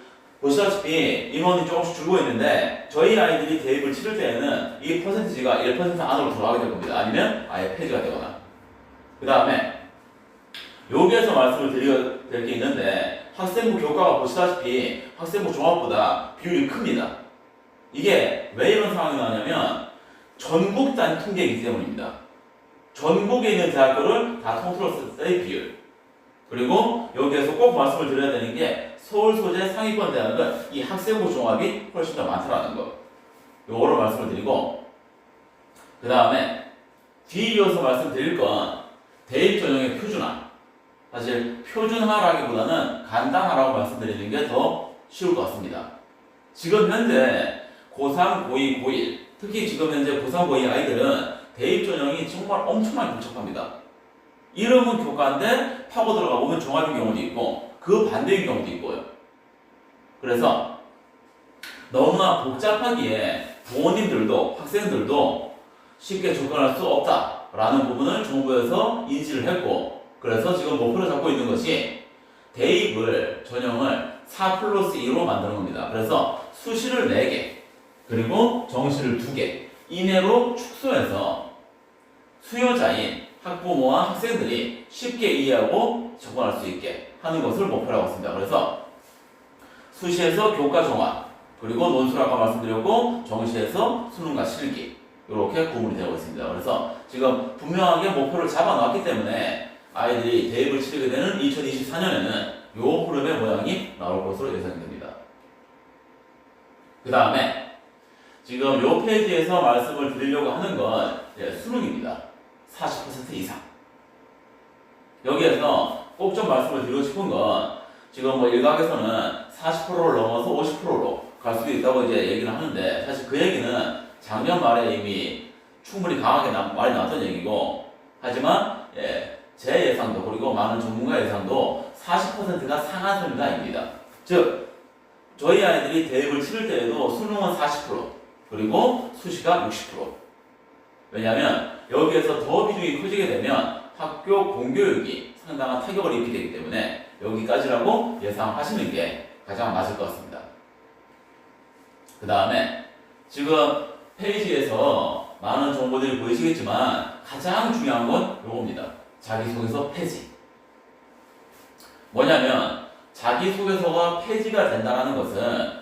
보시다시피 인원이 조금씩 줄고 있는데 저희 아이들이 대입을 치를 때에는 이 퍼센티지가 1% 안으로 들어가게 될 겁니다. 아니면 아예 폐지가 되거나. 그 다음에 여기에서 말씀을 드려야 될 게 있는데 학생부 교과가 보시다시피 학생부 종합보다 비율이 큽니다. 이게 왜 이런 상황이 나냐면 전국 단위 통계이기 때문입니다. 전국에 있는 대학교를 다 통틀어 쓸 때의 비율. 그리고 여기에서 꼭 말씀을 드려야 되는 게 서울 소재 상위권 대학은 이 학생부 종합이 훨씬 더 많다라는 거. 요거를 말씀을 드리고, 그 다음에 뒤이어서 말씀드릴 건 대입 전형의 표준화. 사실 표준화라기보다는 간단화라고 말씀드리는 게 더 쉬울 것 같습니다. 지금 현재 고3, 고2, 고1, 특히 지금 현재 고3, 고2 아이들은 대입 전형이 정말 엄청나게 복잡합니다. 이름은 교과인데 파고 들어가 보면 종합인 경우도 있고 그 반대인 경우도 있고요. 그래서 너무나 복잡하기에 부모님들도 학생들도 쉽게 접근할 수 없다라는 부분을 정부에서 인지를 했고, 그래서 지금 목표로 잡고 있는 것이 대입을 전형을 4+2로 만드는 겁니다. 그래서 수시를 4개 그리고 정시를 2개 이내로 축소해서 수요자인 학부모와 학생들이 쉽게 이해하고 접근할 수 있게 하는 것을 목표로 하고 있습니다. 그래서 수시에서 교과 종합, 그리고 논술 아까 말씀드렸고 정시에서 수능과 실기 이렇게 구분이 되고 있습니다. 그래서 지금 분명하게 목표를 잡아놨기 때문에 아이들이 대입을 치르게 되는 2024년에는 이 흐름의 모양이 나올 것으로 예상이 됩니다. 그 다음에 지금 이 페이지에서 말씀을 드리려고 하는 건 수능입니다. 40% 이상. 여기에서 꼭 좀 말씀을 드리고 싶은 건 지금 뭐 일각에서는 40%를 넘어서 50%로 갈 수도 있다고 이제 얘기를 하는데, 사실 그 얘기는 작년 말에 이미 충분히 강하게 말이 나왔던 얘기고, 하지만 제 예상도 그리고 많은 전문가 예상도 40%가 상한선이다입니다. 즉 저희 아이들이 대입을 치를 때에도 수능은 40% 그리고 수시가 60%. 왜냐하면 여기에서 더 비중이 커지게 되면 학교 공교육이 상당한 타격을 입게 되기 때문에 여기까지라고 예상하시는 게 가장 맞을 것 같습니다. 그 다음에 지금 페이지에서 많은 정보들이 보이시겠지만 가장 중요한 건 요겁니다. 자기소개서 폐지. 뭐냐면 자기소개서가 폐지가 된다는 것은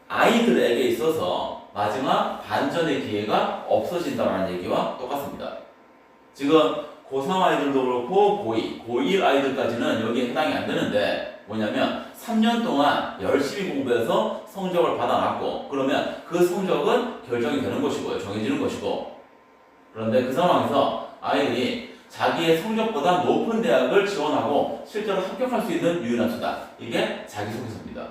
아이들에게 있어서 마지막 반전의 기회가 없어진다는 얘기와 똑같습니다. 지금 고3 아이들도 그렇고 고1 아이들까지는 여기에 해당이 안 되는데 뭐냐면 3년 동안 열심히 공부해서 성적을 받아놨고 그러면 그 성적은 결정이 되는 것이고요. 정해지는 것이고 그런데 그 상황에서 아이들이 자기의 성적보다 높은 대학을 지원하고 실제로 합격할 수 있는 유일한 수단 이게 자기소개서입니다.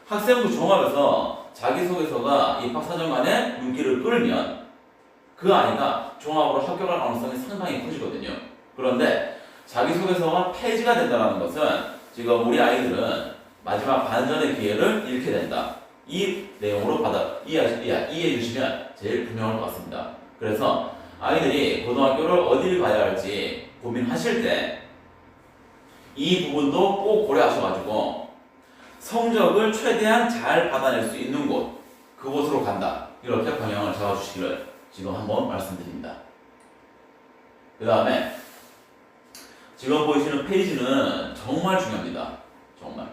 학생부 종합에서 자기소개서가 입학사정관의 눈길을 끌면 그 아이가 종합으로 합격할 가능성이 상당히 커지거든요. 그런데 자기소개서가 폐지가 된다는 것은 지금 우리 아이들은 마지막 반전의 기회를 잃게 된다. 이 내용으로 이해해 주시면 제일 분명할 것 같습니다. 그래서 아이들이 고등학교를 어디를 가야 할지 고민하실 때 이 부분도 꼭 고려하셔가지고 성적을 최대한 잘 받아낼 수 있는 곳, 그곳으로 간다. 이렇게 방향을 잡아주시기를 지금 한번 말씀드립니다. 그 다음에 지금 보이시는 페이지는 정말 중요합니다. 정말.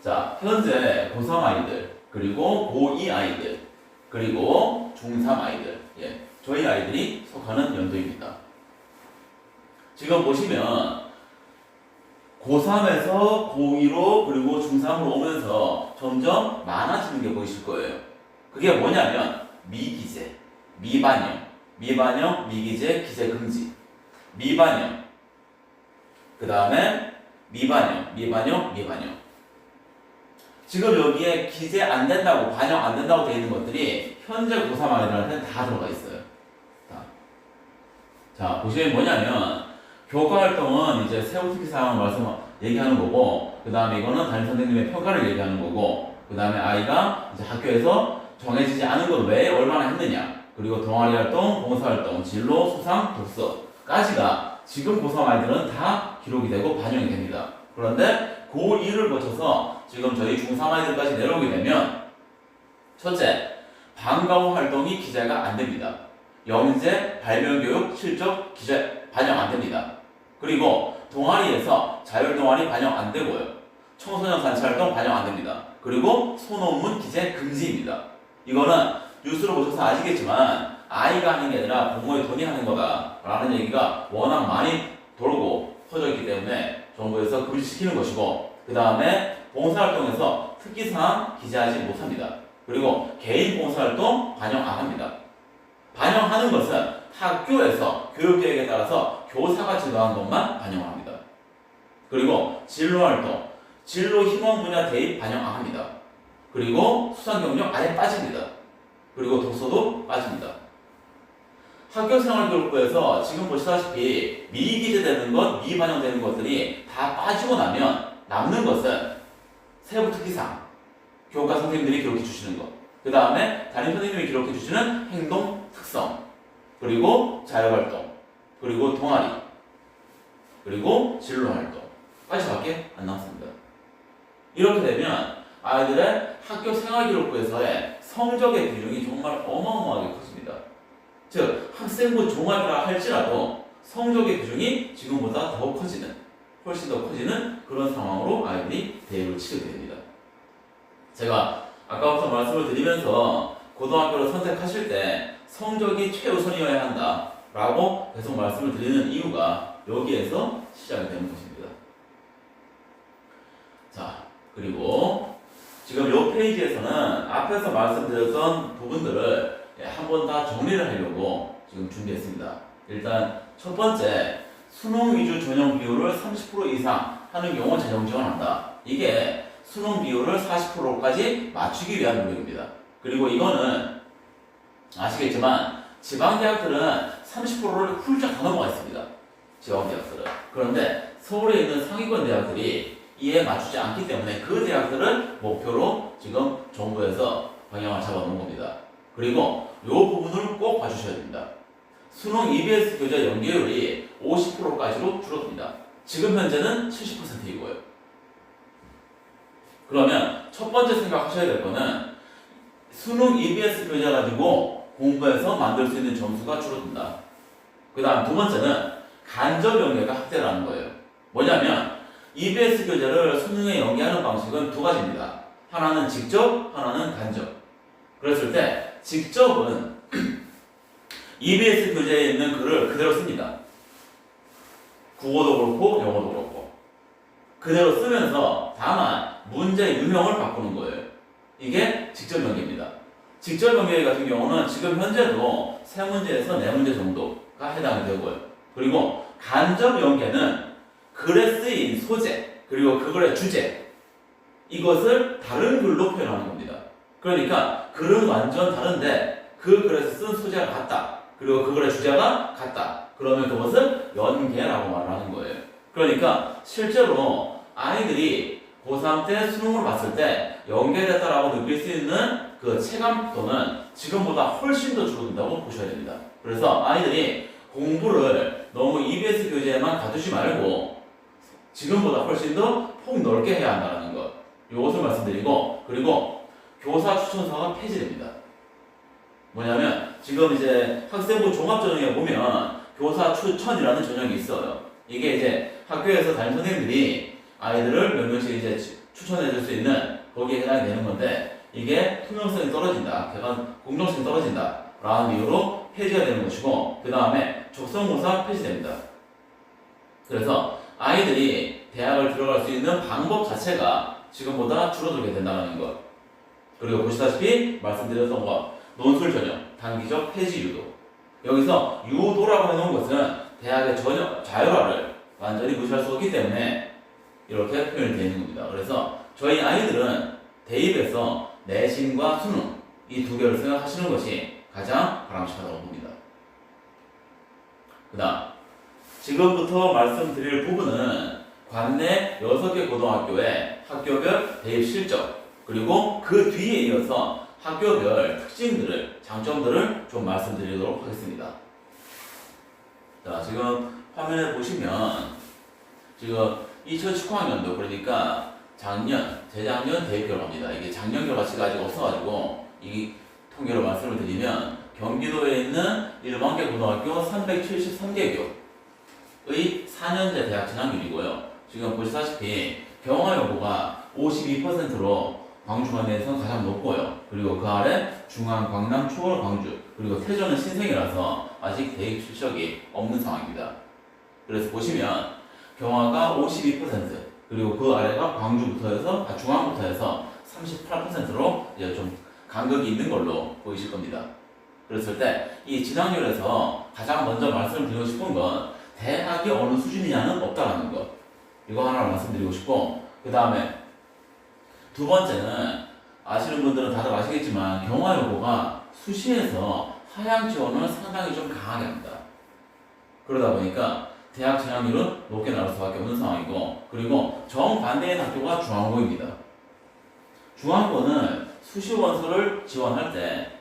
자, 현재 고3 아이들, 그리고 고2 아이들, 그리고 중3 아이들, 저희 아이들이 속하는 연도입니다. 지금 보시면 고3에서 고2로 그리고 중3으로 오면서 점점 많아지는 게 보이실 거예요. 그게 뭐냐면 미기재, 미반영, 미기재, 기재금지, 미반영, 그 다음에 미반영. 지금 여기에 기재 안 된다고, 반영 안 된다고 되어 있는 것들이 현재 고3 아이들한테는 다 들어가 있어요. 자, 보시면 뭐냐면 교과활동은 이제 세부특기 사항을 얘기하는 거고, 그 다음에 이거는 담임 선생님의 평가를 얘기하는 거고, 그 다음에 아이가 이제 학교에서 정해지지 않은 것 외에 얼마나 했느냐, 그리고 동아리 활동, 봉사활동, 진로, 수상, 독서까지가 지금 고3 아이들은 다 기록이 되고 반영이 됩니다. 그런데 고1을 거쳐서 지금 저희 중3 아이들까지 내려오게 되면 첫째, 방과후 활동이 기재가 안 됩니다. 영재, 발명교육, 실적, 기재 반영 안 됩니다. 그리고 동아리에서 자율동아리 반영 안 되고요. 청소년 단체활동 반영 안 됩니다. 그리고 소논문 기재 금지입니다. 이거는 뉴스로 보셔서 아시겠지만 아이가 하는 게 아니라 부모의 돈이 하는 거다 라는 얘기가 워낙 많이 돌고 퍼져 있기 때문에 정부에서 금지시키는 것이고, 그 다음에 봉사활동에서 특기사항 기재하지 못합니다. 그리고 개인 봉사활동 반영 안 합니다. 반영하는 것은 학교에서 교육계획에 따라서 교사가 지도한 것만 반영합니다. 그리고 진로활동, 진로 희망 분야 대입 반영 안 합니다. 그리고 수상경력 아예 빠집니다. 그리고 독서도 빠집니다. 학교생활교육부에서 지금 보시다시피 미기재되는 것, 미반영되는 것들이 다 빠지고 나면 남는 것은 세부특기사항, 교과 선생님들이 기록해 주시는 것, 그 다음에 담임 선생님이 기록해 주시는 행동 특성, 그리고 자율활동, 그리고 동아리, 그리고 진로활동까지밖에 안 남습니다. 이렇게 되면 아이들의 학교 생활기록부에서의 성적의 비중이 정말 어마어마하게 커집니다. 즉 학생부 종합이라 할지라도 성적의 비중이 지금보다 더 커지는, 훨씬 더 커지는 그런 상황으로 아이들이 대입을 치게 됩니다. 제가 아까부터 말씀을 드리면서 고등학교를 선택하실 때 성적이 최우선이어야 한다 라고 계속 말씀을 드리는 이유가 여기에서 시작이 되는 것입니다. 자, 그리고 지금 이 페이지에서는 앞에서 말씀드렸던 부분들을 한 번 다 정리를 하려고 지금 준비했습니다. 일단 첫 번째, 수능 위주 전형 비율을 30% 이상 하는 경우 재정 지원한다. 이게 수능 비율을 40%까지 맞추기 위한 노력입니다. 그리고 이거는 아시겠지만 지방대학들은 30%를 훌쩍 다 넘어가 있습니다. 지방대학들은. 그런데 서울에 있는 상위권 대학들이 이에 맞추지 않기 때문에 그 대학들을 목표로 지금 정부에서 방향을 잡아놓은 겁니다. 그리고 이 부분을 꼭 봐주셔야 됩니다. 수능 EBS 교재 연계율이 50%까지로 줄어듭니다. 지금 현재는 70%이고요. 그러면 첫 번째 생각하셔야 될 거는 수능 EBS 교재 가지고 공부해서 만들 수 있는 점수가 줄어든다. 그 다음 두 번째는 간접 연계가 확대라는 거예요. 뭐냐면 EBS 교재를 수능에 연계하는 방식은 두 가지입니다. 하나는 직접, 하나는 간접. 그랬을 때 직접은 EBS 교재에 있는 글을 그대로 씁니다. 국어도 그렇고 영어도 그렇고 그대로 쓰면서 다만 문제 유형을 바꾸는 거예요. 이게 직접 연계입니다. 직접 연계 같은 경우는 지금 현재도 3문제에서 4문제 정도가 해당이 되고요. 그리고 간접 연계는 글에 쓰인 소재 그리고 그 글의 주제 이것을 다른 글로 표현하는 겁니다. 그러니까 글은 완전 다른데 그 글에서 쓴 소재가 같다. 그리고 그 글의 주제가 같다. 그러면 그것을 연계라고 말하는 거예요. 그러니까 실제로 아이들이 고3 때 수능을 봤을 때 연계됐다라고 느낄 수 있는 그 체감도는 지금보다 훨씬 더 줄어든다고 보셔야 됩니다. 그래서 아이들이 공부를 너무 EBS 교재에만 가두지 말고 지금보다 훨씬 더 폭 넓게 해야 한다는 것. 이것을 말씀드리고 그리고 교사 추천서가 폐지됩니다. 뭐냐면 지금 이제 학생부 종합전형에 보면 교사 추천이라는 전형이 있어요. 이게 이제 학교에서 담임 선생님들이 아이들을 몇 명씩 이제 추천해 줄 수 있는 거기에 해당이 되는 건데 이게 투명성이 떨어진다. 개간 공정성이 떨어진다. 라는 이유로 폐지가 되는 것이고 그 다음에 적성고사 폐지됩니다. 그래서 아이들이 대학을 들어갈 수 있는 방법 자체가 지금보다 줄어들게 된다는 것. 그리고 보시다시피 말씀드렸던 것 논술 전형, 단기적 폐지 유도. 여기서 유도라고 해놓은 것은 대학의 전혀 자율화를 완전히 무시할 수 없기 때문에 이렇게 표현이 되어 있는 겁니다. 그래서 저희 아이들은 대입에서 내신과 수능 이 두 개를 생각하시는 것이 가장 바람직하다고 봅니다. 그 다음 지금부터 말씀드릴 부분은 관내 6개 고등학교의 학교별 대입 실적 그리고 그 뒤에 이어서 학교별 특징들을, 장점들을 좀 말씀드리도록 하겠습니다. 자, 지금 화면에 보시면 지금 2019학년도 그러니까 작년, 재작년 대입 결과입니다. 이게 작년 결과치가 아직 없어가지고 이 통계로 말씀을 드리면 경기도에 있는 1만 개 고등학교 373개 교의 4년제 대학 진학률이고요. 지금 보시다시피 경화 여부가 52%로 광주만 내에서 가장 높고요. 그리고 그 아래 중앙, 광남, 초월, 광주 그리고 태조는 신생이라서 아직 대입 실적이 없는 상황입니다. 그래서 보시면 경화가 52% 그리고 그 아래가 광주부터 해서 중앙부터 해서 38%로 이제 좀 간극이 있는 걸로 보이실 겁니다. 그랬을 때 이 진학률에서 가장 먼저 말씀드리고 싶은 건 대학이 어느 수준이냐는 없다라는 것. 이거 하나 말씀드리고 싶고 그 다음에 두 번째는 아시는 분들은 다들 아시겠지만 경화여고가 수시에서 하향 지원을 상당히 좀 강하게 합니다. 그러다 보니까 대학 진학률은 높게 나올 수밖에 없는 상황이고 그리고 정반대인 학교가 중앙고입니다. 중앙고는 수시 원서를 지원할 때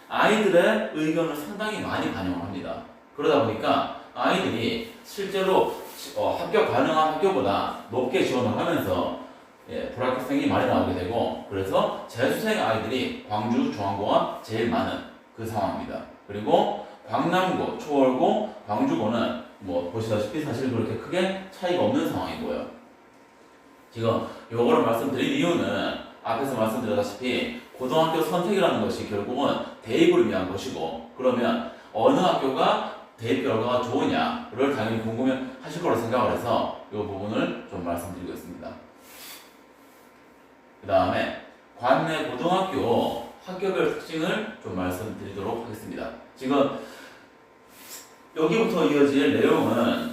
아이들의 의견을 상당히 많이 반영을 합니다. 그러다 보니까 아이들이 실제로 합격 가능한 학교보다 높게 지원을 하면서 불합격생이 많이 나오게 되고 그래서 재수생 아이들이 광주 중앙고가 제일 많은 그 상황입니다. 그리고 광남고, 초월고, 광주고는 뭐 보시다시피 사실 그렇게 크게 차이가 없는 상황이고요. 지금 요거를 말씀드린 이유는 앞에서 말씀드렸다시피 고등학교 선택이라는 것이 결국은 대입을 위한 것이고 그러면 어느 학교가 대입 결과가 좋으냐를 당연히 궁금해 하실 거로 생각을 해서 이 부분을 좀 말씀드리고 있습니다. 그 다음에 관내 고등학교 학교별 특징을 좀 말씀드리도록 하겠습니다. 지금 여기부터 이어질 내용은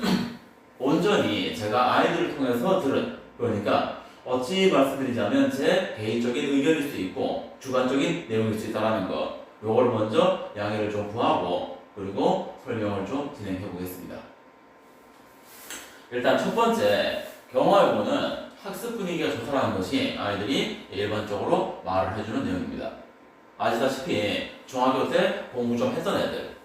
온전히 제가 아이들을 통해서 들은 그러니까 어찌 말씀드리자면 제 개인적인 의견일 수 있고 주관적인 내용일 수 있다는 것 요걸 먼저 양해를 좀 구하고 그리고 설명을 좀 진행해 보겠습니다. 일단 첫 번째, 경화 요구는 학습 분위기가 좋다는 것이 아이들이 일반적으로 말을 해주는 내용입니다. 아시다시피 중학교 때 공부 좀 했던 애들,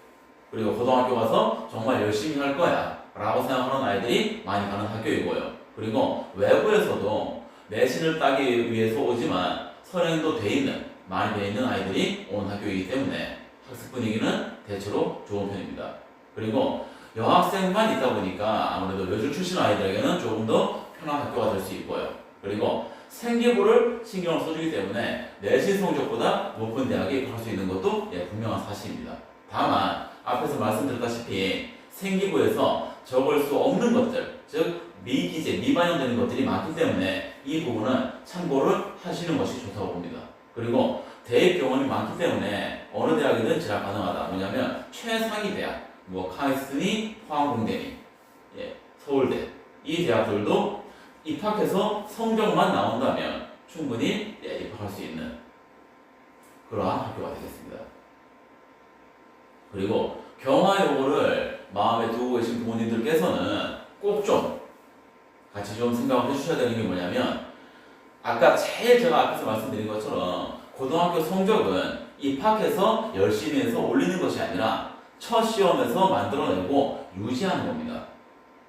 그리고 고등학교 가서 정말 열심히 할 거야 라고 생각하는 아이들이 많이 가는 학교이고요. 그리고 외부에서도 내신을 따기 위해서 오지만 선행도 돼 있는, 많이 돼 있는 아이들이 오는 학교이기 때문에 학습 분위기는 대체로 좋은 편입니다. 그리고 여학생만 있다 보니까 아무래도 외주 출신 아이들에게는 조금 더 편한 학교가 될 수 있고요. 그리고 생기부를 신경을 써주기 때문에 내신 성적보다 높은 대학에 입학할 수 있는 것도 분명한 사실입니다. 다만 앞에서 말씀드렸다시피 생기부에서 적을 수 없는 것들, 즉 미기재, 미반영되는 것들이 많기 때문에 이 부분은 참고를 하시는 것이 좋다고 봅니다. 그리고 대입 경험이 많기 때문에 어느 대학이든 진학 가능하다. 뭐냐면 최상위 대학, 뭐 카이스트니, 포항공대니, 서울대, 이 대학들도 입학해서 성적만 나온다면 충분히 입학할 수 있는 그러한 학교가 되겠습니다. 그리고 경화 요구를 마음에 두고 계신 부모님들께서는 꼭 좀 같이 좀 생각을 해주셔야 되는 게 뭐냐면, 아까 제일 제가 앞에서 말씀드린 것처럼 고등학교 성적은 입학해서 열심히 해서 올리는 것이 아니라 첫 시험에서 만들어내고 유지하는 겁니다.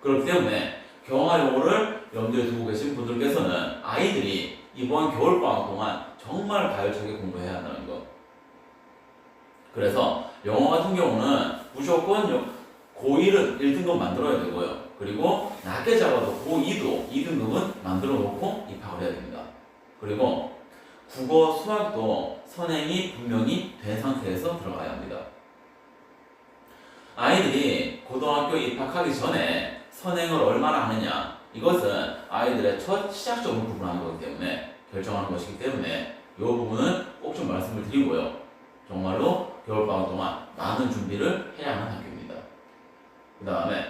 그렇기 때문에 경화 요구를 염두에 두고 계신 분들께서는 아이들이 이번 겨울방학 동안 정말 가열차게 공부해야 한다는 것. 그래서 영어 같은 경우는 무조건 고1은 1등급 만들어야 되고요. 그리고 낮게 잡아도 고2도 2등급은 만들어 놓고 입학을 해야 됩니다. 그리고 국어, 수학도 선행이 분명히 된 상태에서 들어가야 합니다. 아이들이 고등학교 입학하기 전에 선행을 얼마나 하느냐, 이것은 아이들의 첫 시작점을 구분하는 거기 때문에 결정하는 것이기 때문에 이 부분은 꼭 좀 말씀을 드리고요. 정말로 겨울방학 동안 많은 준비를 해야 하는 학교입니다. 그 다음에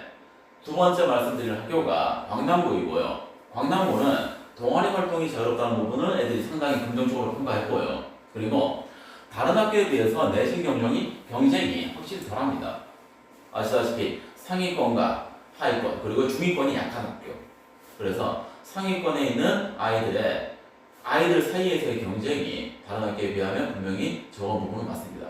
두 번째 말씀드릴 학교가 광남고이고요. 광남고는 동아리 활동이 자유롭다는 부분을 애들이 상당히 긍정적으로 평가했고요. 그리고 다른 학교에 비해서 내신 경쟁이 확실히 덜합니다. 아시다시피 상위권과 하위권, 그리고 중위권이 약한 학교. 그래서 상위권에 있는 아이들 사이에서의 경쟁이 다른 학교에 비하면 분명히 적은 부분은 맞습니다.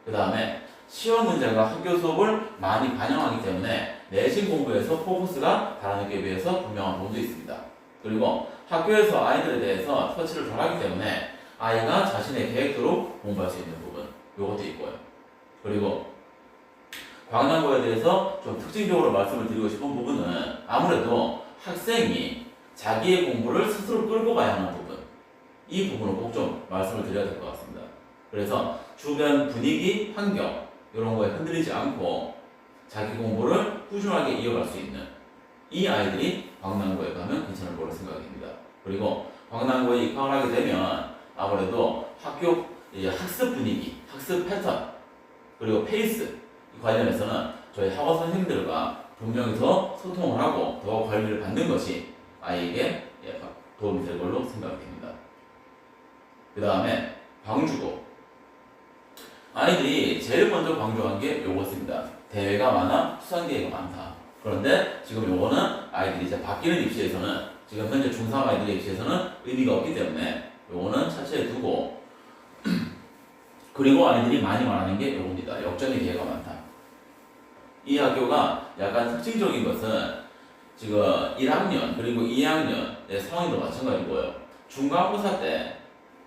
그 다음에 시험 문제가 학교 수업을 많이 반영하기 때문에 내신 공부에서 포커스가 다른 학교에 비해서 분명한 부분도 있습니다. 그리고 학교에서 아이들에 대해서 터치를 덜 하기 때문에 아이가 자신의 계획대로 공부할 수 있는 부분, 요것도 있고요. 그리고 광남고에 대해서 좀 특징적으로 말씀을 드리고 싶은 부분은 아무래도 학생이 자기의 공부를 스스로 끌고 가야 하는 부분, 이 부분을 꼭 좀 말씀을 드려야 될 것 같습니다. 그래서 주변 분위기, 환경 이런 거에 흔들리지 않고 자기 공부를 꾸준하게 이어갈 수 있는 이 아이들이 광남고에 가면 괜찮을 거로 생각이 됩니다. 그리고 광남고에 입학을 하게 되면 아무래도 학교 학습 분위기, 학습 패턴, 그리고 페이스 관련해서는 저희 학원 선생님들과 분명히 더 소통을 하고 더 관리를 받는 것이 아이에게 도움이 될 걸로 생각이 됩니다. 그 다음에 광주고, 아이들이 제일 먼저 강조한 게 요것입니다. 대회가 많아, 수상 기회가 많다. 그런데 지금 요거는 아이들이 이제 바뀌는 입시에서는, 지금 현재 중3 아이들의 입시에서는 의미가 없기 때문에 요거는 차치해 두고 그리고 아이들이 많이 말하는 게 요겁니다. 역전의 기회가 많다. 이 학교가 약간 특징적인 것은 지금 1학년 그리고 2학년의 상황도 마찬가지고요. 중간고사 때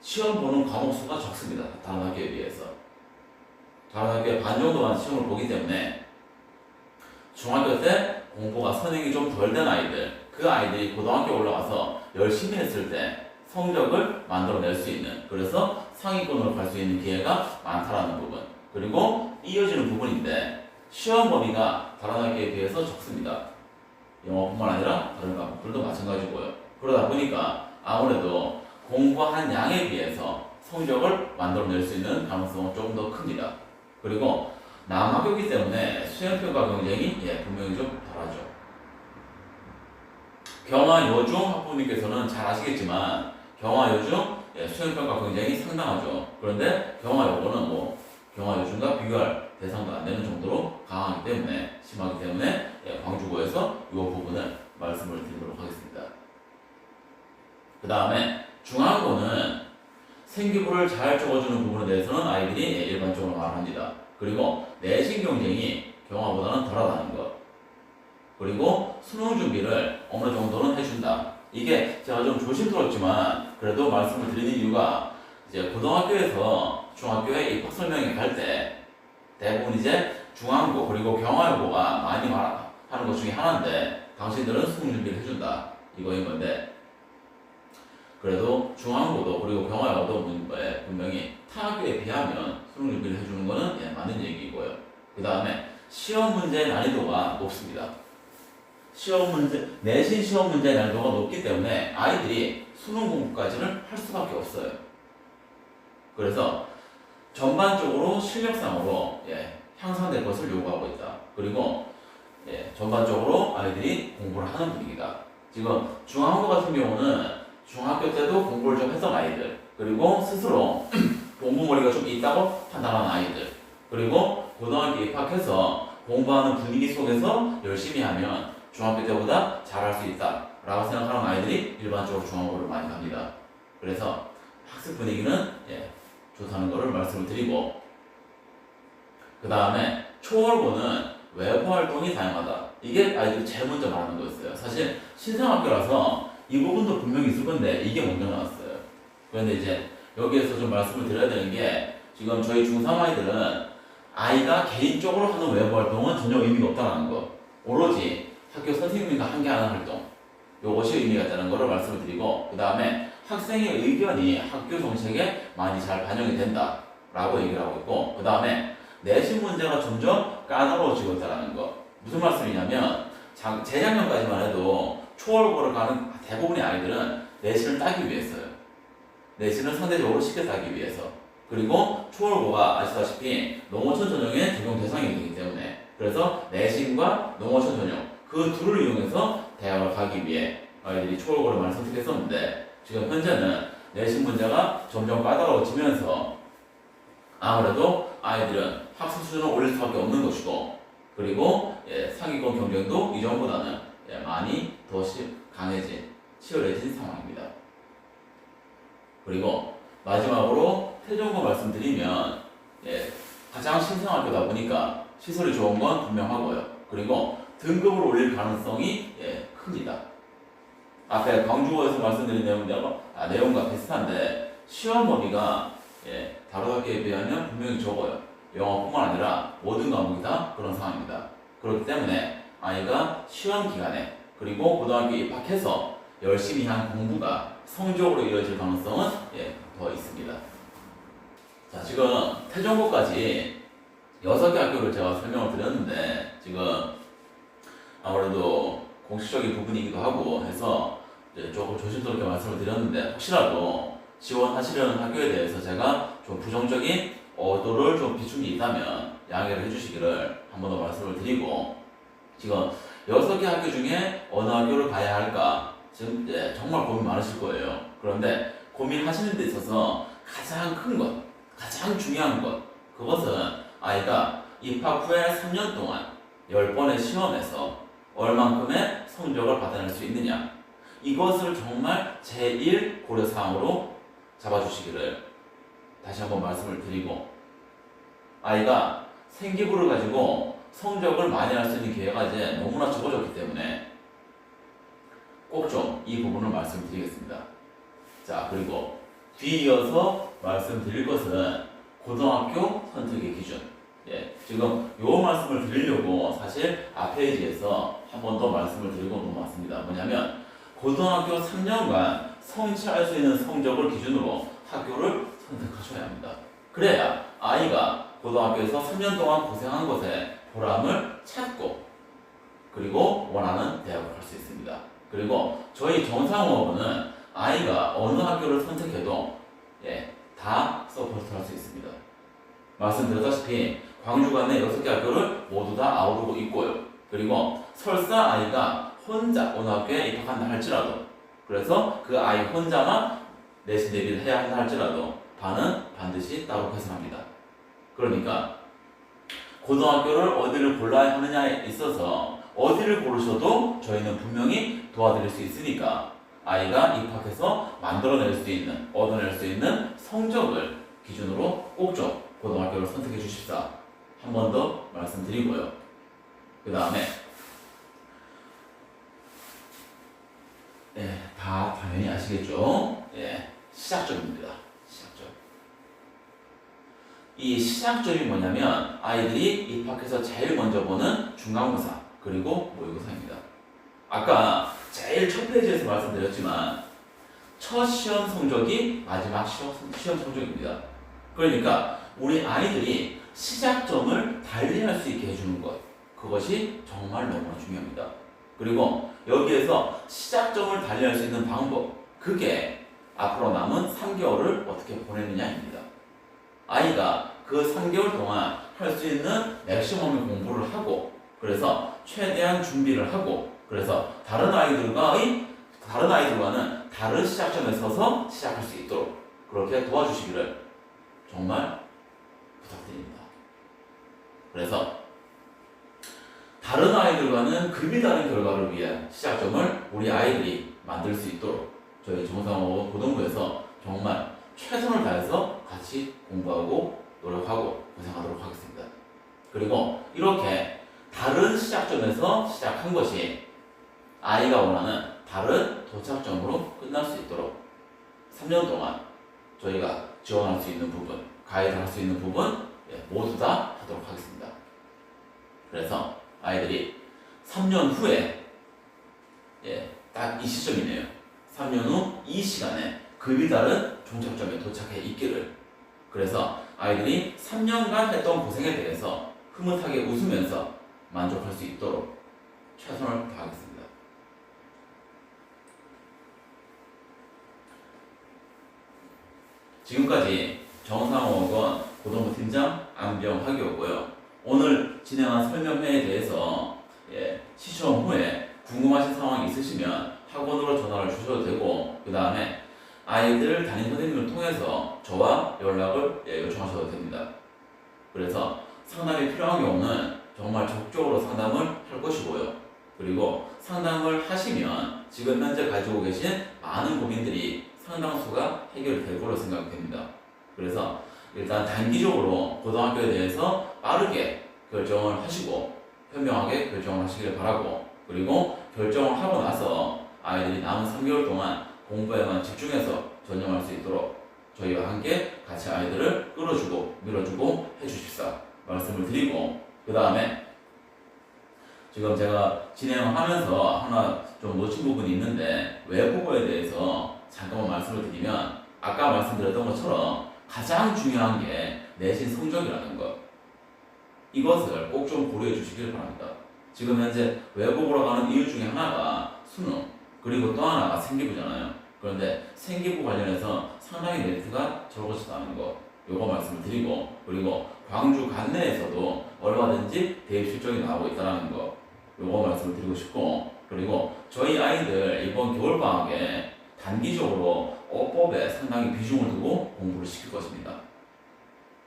시험 보는 과목 수가 적습니다. 다른 학교에 비해서. 다른 학교에 반 정도만 시험을 보기 때문에 중학교 때 공부가 선행이 좀 덜 된 아이들, 그 아이들이 고등학교 올라가서 열심히 했을 때 성적을 만들어낼 수 있는, 그래서 상위권으로 갈 수 있는 기회가 많다라는 부분, 그리고 이어지는 부분인데 시험 범위가 다른 학교에 비해서 적습니다. 영어뿐만 아니라 다른 과목들도 마찬가지고요. 그러다 보니까 아무래도 공부한 양에 비해서 성적을 만들어낼 수 있는 가능성은 조금 더 큽니다. 그리고 남학교이기 때문에 수행평가 경쟁이 분명히 좀 덜하죠. 경화여중 학부모님께서는 잘 아시겠지만 경화여중 수행평가 경쟁이 상당하죠. 그런데 경화여고는 경화 요즘과 비교할 대상도 안 되는 정도로 강하기 때문에 심하기 때문에 광주고에서 이 부분을 말씀을 드리도록 하겠습니다. 그 다음에 중앙고는 생기부를 잘 적어주는 부분에 대해서는 아이들이 일반적으로 말합니다. 그리고 내신 경쟁이 경화보다는 덜하다는 것. 그리고 수능 준비를 어느 정도는 해준다. 이게 제가 좀 조심스럽지만 그래도 말씀을 드리는 이유가 이제 고등학교에서 중학교에 입학 설명회 갈 때 대부분 이제 중앙고 그리고 경화여고가 많이 말하는 것 중에 하나인데 당신들은 수능 준비를 해준다. 이거인 건데 그래도 중앙고도 그리고 경화여고도 분명히 타 학교에 비하면 수능 준비를 해주는 거는 맞는 얘기이고요. 그 다음에 시험 문제 난이도가 높습니다. 내신 시험 문제 난이도가 높기 때문에 아이들이 수능 공부까지는 할 수밖에 없어요. 그래서 전반적으로 실력상으로 향상될 것을 요구하고 있다. 그리고 전반적으로 아이들이 공부를 하는 분위기다. 지금 중앙고 같은 경우는 중학교 때도 공부를 좀 했던 아이들, 그리고 스스로 공부머리가 좀 있다고 판단하는 아이들, 그리고 고등학교 입학해서 공부하는 분위기 속에서 열심히 하면 중학교 때보다 잘할 수 있다 라고 생각하는 아이들이 일반적으로 중앙고를 많이 갑니다. 그래서 학습 분위기는 좋다는 것을 말씀을 드리고, 그 다음에 초월고는 외부 활동이 다양하다. 이게 아이들이 제일 먼저 말하는 거였어요. 사실 신생학교라서 이 부분도 분명히 있을 건데 이게 먼저 나왔어요. 그런데 이제 여기에서 좀 말씀을 드려야 되는 게 지금 저희 중3 아이들은 아이가 개인적으로 하는 외부 활동은 전혀 의미가 없다는 거. 오로지 학교 선생님과 함께하는 활동. 요것이 의미가 있다는 것을 말씀을 드리고, 그 다음에 학생의 의견이 학교 정책에 많이 잘 반영이 된다 라고 얘기를 하고 있고, 그 다음에 내신 문제가 점점 까다로워지고 있다는 거. 무슨 말씀이냐면 재작년까지만 해도 초월고를 가는 대부분의 아이들은 내신을 따기 위해서요. 내신을 상대적으로 쉽게 따기 위해서. 그리고 초월고가 아시다시피 농어촌 전형의 적용 대상이 되기 때문에, 그래서 내신과 농어촌 전형 그 둘을 이용해서 대학을 가기 위해 아이들이 초월고를 많이 선택했었는데, 지금 현재는 내신 문제가 점점 까다로워지면서 아무래도 아이들은 학습 수준을 올릴 수밖에 없는 것이고, 그리고 상위권 경쟁도 이전보다는 많이 더 치열해진 상황입니다. 그리고 마지막으로 태종고 말씀드리면 가장 신생학교다 보니까 시설이 좋은 건 분명하고요. 그리고 등급을 올릴 가능성이 큽니다. 앞에 광주고에서 말씀드린 내용과 비슷한데 시험 범위가 다른 학교에 비하면 분명히 적어요. 영어뿐만 아니라 모든 과목이 다 그런 상황입니다. 그렇기 때문에 아이가 시험 기간에 그리고 고등학교에 입학해서 열심히 한 공부가 성적으로 이어질 가능성은 더 있습니다. 자, 지금 태종고까지 6개 학교를 제가 설명을 드렸는데, 지금 아무래도 공식적인 부분이기도 하고 해서 조금 조심스럽게 말씀을 드렸는데, 혹시라도 지원하시려는 학교에 대해서 제가 좀 부정적인 어도를 좀 비춘 게 있다면 양해를 해주시기를 한 번 더 말씀을 드리고, 지금 6개 학교 중에 어느 학교를 가야 할까 지금 정말 고민 많으실 거예요. 그런데 고민하시는 데 있어서 가장 큰 것, 가장 중요한 것, 그것은 아이가 입학 후에 3년 동안 10번의 시험에서 얼만큼의 성적을 받아낼 수 있느냐, 이것을 정말 제1 고려사항으로 잡아주시기를 다시 한번 말씀을 드리고, 아이가 생기부를 가지고 성적을 많이 할 수 있는 기회가 이제 너무나 적어졌기 때문에 꼭 좀 이 부분을 말씀드리겠습니다. 자, 그리고 뒤이어서 말씀드릴 것은 고등학교 선택의 기준. 지금 요 말씀을 드리려고 사실 앞 페이지에서 한 번 더 말씀을 드리고 넘어왔습니다. 뭐냐면 고등학교 3년간 성취할 수 있는 성적을 기준으로 학교를 선택하셔야 합니다. 그래야 아이가 고등학교에서 3년 동안 고생한 것에 보람을 찾고 그리고 원하는 대학을 갈 수 있습니다. 그리고 저희 정상호업은 아이가 어느 학교를 선택해도 다 서포트할 수 있습니다. 말씀드렸다시피 광주관내 6개 학교를 모두 다 아우르고 있고요. 그리고 설사 아이가 혼자 어느 학교에 입학한다 할지라도, 그래서 그 아이 혼자만 내신 대비를 해야 한다 할지라도 반은 반드시 따로 배상합니다. 그러니까 고등학교를 어디를 골라야 하느냐에 있어서 어디를 고르셔도 저희는 분명히 도와드릴 수 있으니까 아이가 입학해서 만들어낼 수 있는, 얻어낼 수 있는 성적을 기준으로 꼭 좀 고등학교를 선택해 주십사. 한 번 더 말씀드리고요. 그 다음에 다 당연히 아시겠죠? 시작점입니다. 시작점. 이 시작점이 뭐냐면 아이들이 입학해서 제일 먼저 보는 중간고사 그리고 모의고사입니다. 아까 제일 첫 페이지에서 말씀드렸지만 첫 시험 성적이 마지막 시험 성적입니다. 그러니까 우리 아이들이 시작점을 달리할 수 있게 해주는 것, 그것이 정말 너무나 중요합니다. 그리고 여기에서 시작점을 달리할 수 있는 방법, 그게 앞으로 남은 3개월을 어떻게 보내느냐입니다. 아이가 그 3개월 동안 할 수 있는 맥시멈의 공부를 하고, 그래서 최대한 준비를 하고, 그래서 다른 아이들과는 다른 시작점에 서서 시작할 수 있도록 그렇게 도와주시기를 정말 부탁드립니다. 그래서 다른 아이들과는 급이 다른 결과를 위해 시작점을 우리 아이들이 만들 수 있도록 저희 정상호 고등부에서 정말 최선을 다해서 같이 공부하고 노력하고 고생하도록 하겠습니다. 그리고 이렇게 다른 시작점에서 시작한 것이 아이가 원하는 다른 도착점으로 끝날 수 있도록 3년 동안 저희가 지원할 수 있는 부분, 가이드할 수 있는 부분 모두 다 하도록 하겠습니다. 그래서 아이들이 3년 후에 딱 이 시점이네요. 3년 후 이 시간에 급이 다른 종착점에 도착해 있기를. 그래서 아이들이 3년간 했던 고생에 대해서 흐뭇하게 웃으면서 만족할 수 있도록 최선을 다하겠습니다. 지금까지 정상호건 고등부 팀장 안병학이었고요. 오늘 진행한 설명회에 대해서 시청 후에 궁금하신 상황이 있으시면 학원으로 전화를 주셔도 되고, 그 다음에 아이들 담임 선생님을 통해서 저와 연락을 요청하셔도 됩니다. 그래서 상담이 필요한 경우는 정말 적극적으로 상담을 할 것이고요. 그리고 상담을 하시면 지금 현재 가지고 계신 많은 고민들이 상당수가 해결될 거로 생각됩니다. 그래서 일단 단기적으로 고등학교에 대해서 빠르게 결정을 하시고 현명하게 결정을 하시길 바라고, 그리고 결정을 하고 나서 아이들이 남은 3개월 동안 공부에만 집중해서 전념할 수 있도록 저희와 함께 같이 아이들을 끌어주고 밀어주고 해주십사 말씀을 드리고, 그 다음에 지금 제가 진행하면서 하나 좀 놓친 부분이 있는데 외국어에 대해서 잠깐만 말씀을 드리면, 아까 말씀드렸던 것처럼 가장 중요한 게 내신 성적이라는 것, 이것을 꼭 좀 고려해 주시길 바랍니다. 지금 현재 외국어로 가는 이유 중에 하나가 수능, 그리고 또 하나가 생기부잖아요. 그런데 생기부 관련해서 상당히 메리트가 적어졌다는 거, 요거 말씀을 드리고, 그리고 광주 관내에서도 얼마든지 대입 실적이 나오고 있다는 거, 요거 말씀을 드리고 싶고, 그리고 저희 아이들 이번 겨울방학에 단기적으로 어법에 상당히 비중을 두고 공부를 시킬 것입니다.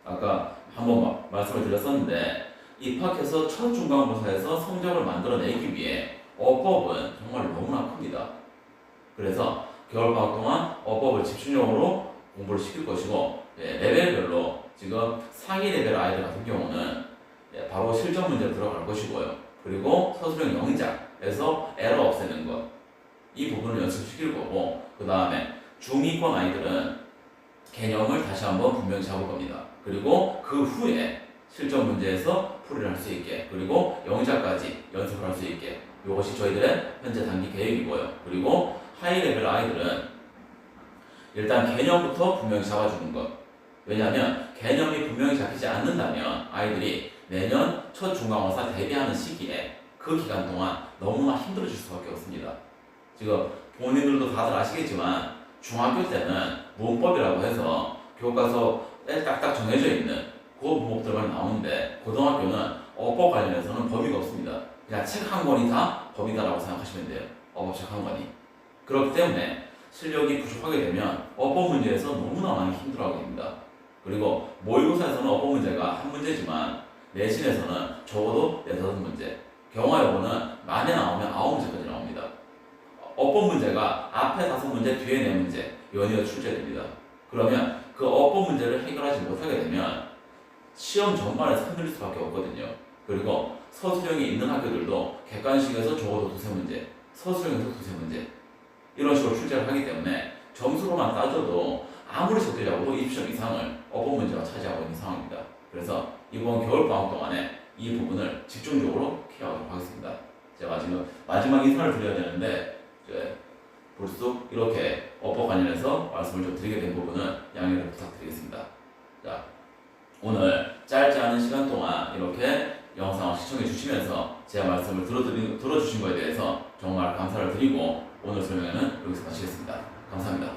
아까 한번 말씀을 드렸었는데 입학해서 첫 중간고사에서 성적을 만들어내기 위해 어법은 정말 너무나 큽니다. 그래서 겨울방학 동안 어법을 집중적으로 공부를 시킬 것이고, 레벨별로 지금 상위 레벨 아이들 같은 경우는 바로 실전 문제로 들어갈 것이고요. 그리고 서술형 영작에서 에러 없애는 것, 이 부분을 연습시킬 거고, 그 다음에 중2권 아이들은 개념을 다시 한번 분명히 잡을 겁니다. 그리고 그 후에 실전 문제에서 풀이를 할 수 있게, 그리고 영작까지 연습을 할 수 있게, 이것이 저희들의 현재 단기 계획이고요. 그리고 하이 레벨 아이들은 일단 개념부터 분명히 잡아주는 것. 왜냐하면 개념이 분명히 잡히지 않는다면 아이들이 내년 첫 중간고사 대비하는 시기에 그 기간 동안 너무나 힘들어질 수밖에 없습니다. 지금 본인들도 다들 아시겠지만 중학교 때는 문법이라고 해서 교과서에 딱딱 정해져 있는 그 문법들만 나오는데, 고등학교는 어법 관련해서는 범위가 없습니다. 그냥 책 한 권이 다 범위다라고 생각하시면 돼요. 어법 책 한 권이. 그렇기 때문에 실력이 부족하게 되면 어법 문제에서 너무나 많이 힘들어하게 됩니다. 그리고 모의고사에서는 어법 문제가 한 문제지만 내신에서는 적어도 6문제, 경화여고는 만에 나오면 9문제까지 나옵니다. 어법 문제가 앞에 5문제, 뒤에 4문제 연이어 출제됩니다. 그러면 그 어법 문제를 해결하지 못하게 되면 시험 전반에서 흔들릴 수밖에 없거든요. 그리고 서술형이 있는 학교들도 객관식에서 적어도 2-3문제, 서술형에서 2-3문제 이런 식으로 출제를 하기 때문에 점수로만 따져도 아무리 적게 잡아도 20점 이상을 어법 문제가 차지하고 있는 상황입니다. 그래서 이번 겨울방학 동안에 이 부분을 집중적으로 케어하도록 하겠습니다. 제가 지금 마지막 인사를 드려야 되는데 불쑥 이렇게 어법 관련해서 말씀을 좀 드리게 된 부분은 양해를 부탁드리겠습니다. 자, 오늘 짧지 않은 시간 동안 이렇게 영상을 시청해 주시면서 제 말씀을 들어주신 것에 대해서 정말 감사를 드리고 오늘 설명회는 여기서 마치겠습니다. 감사합니다.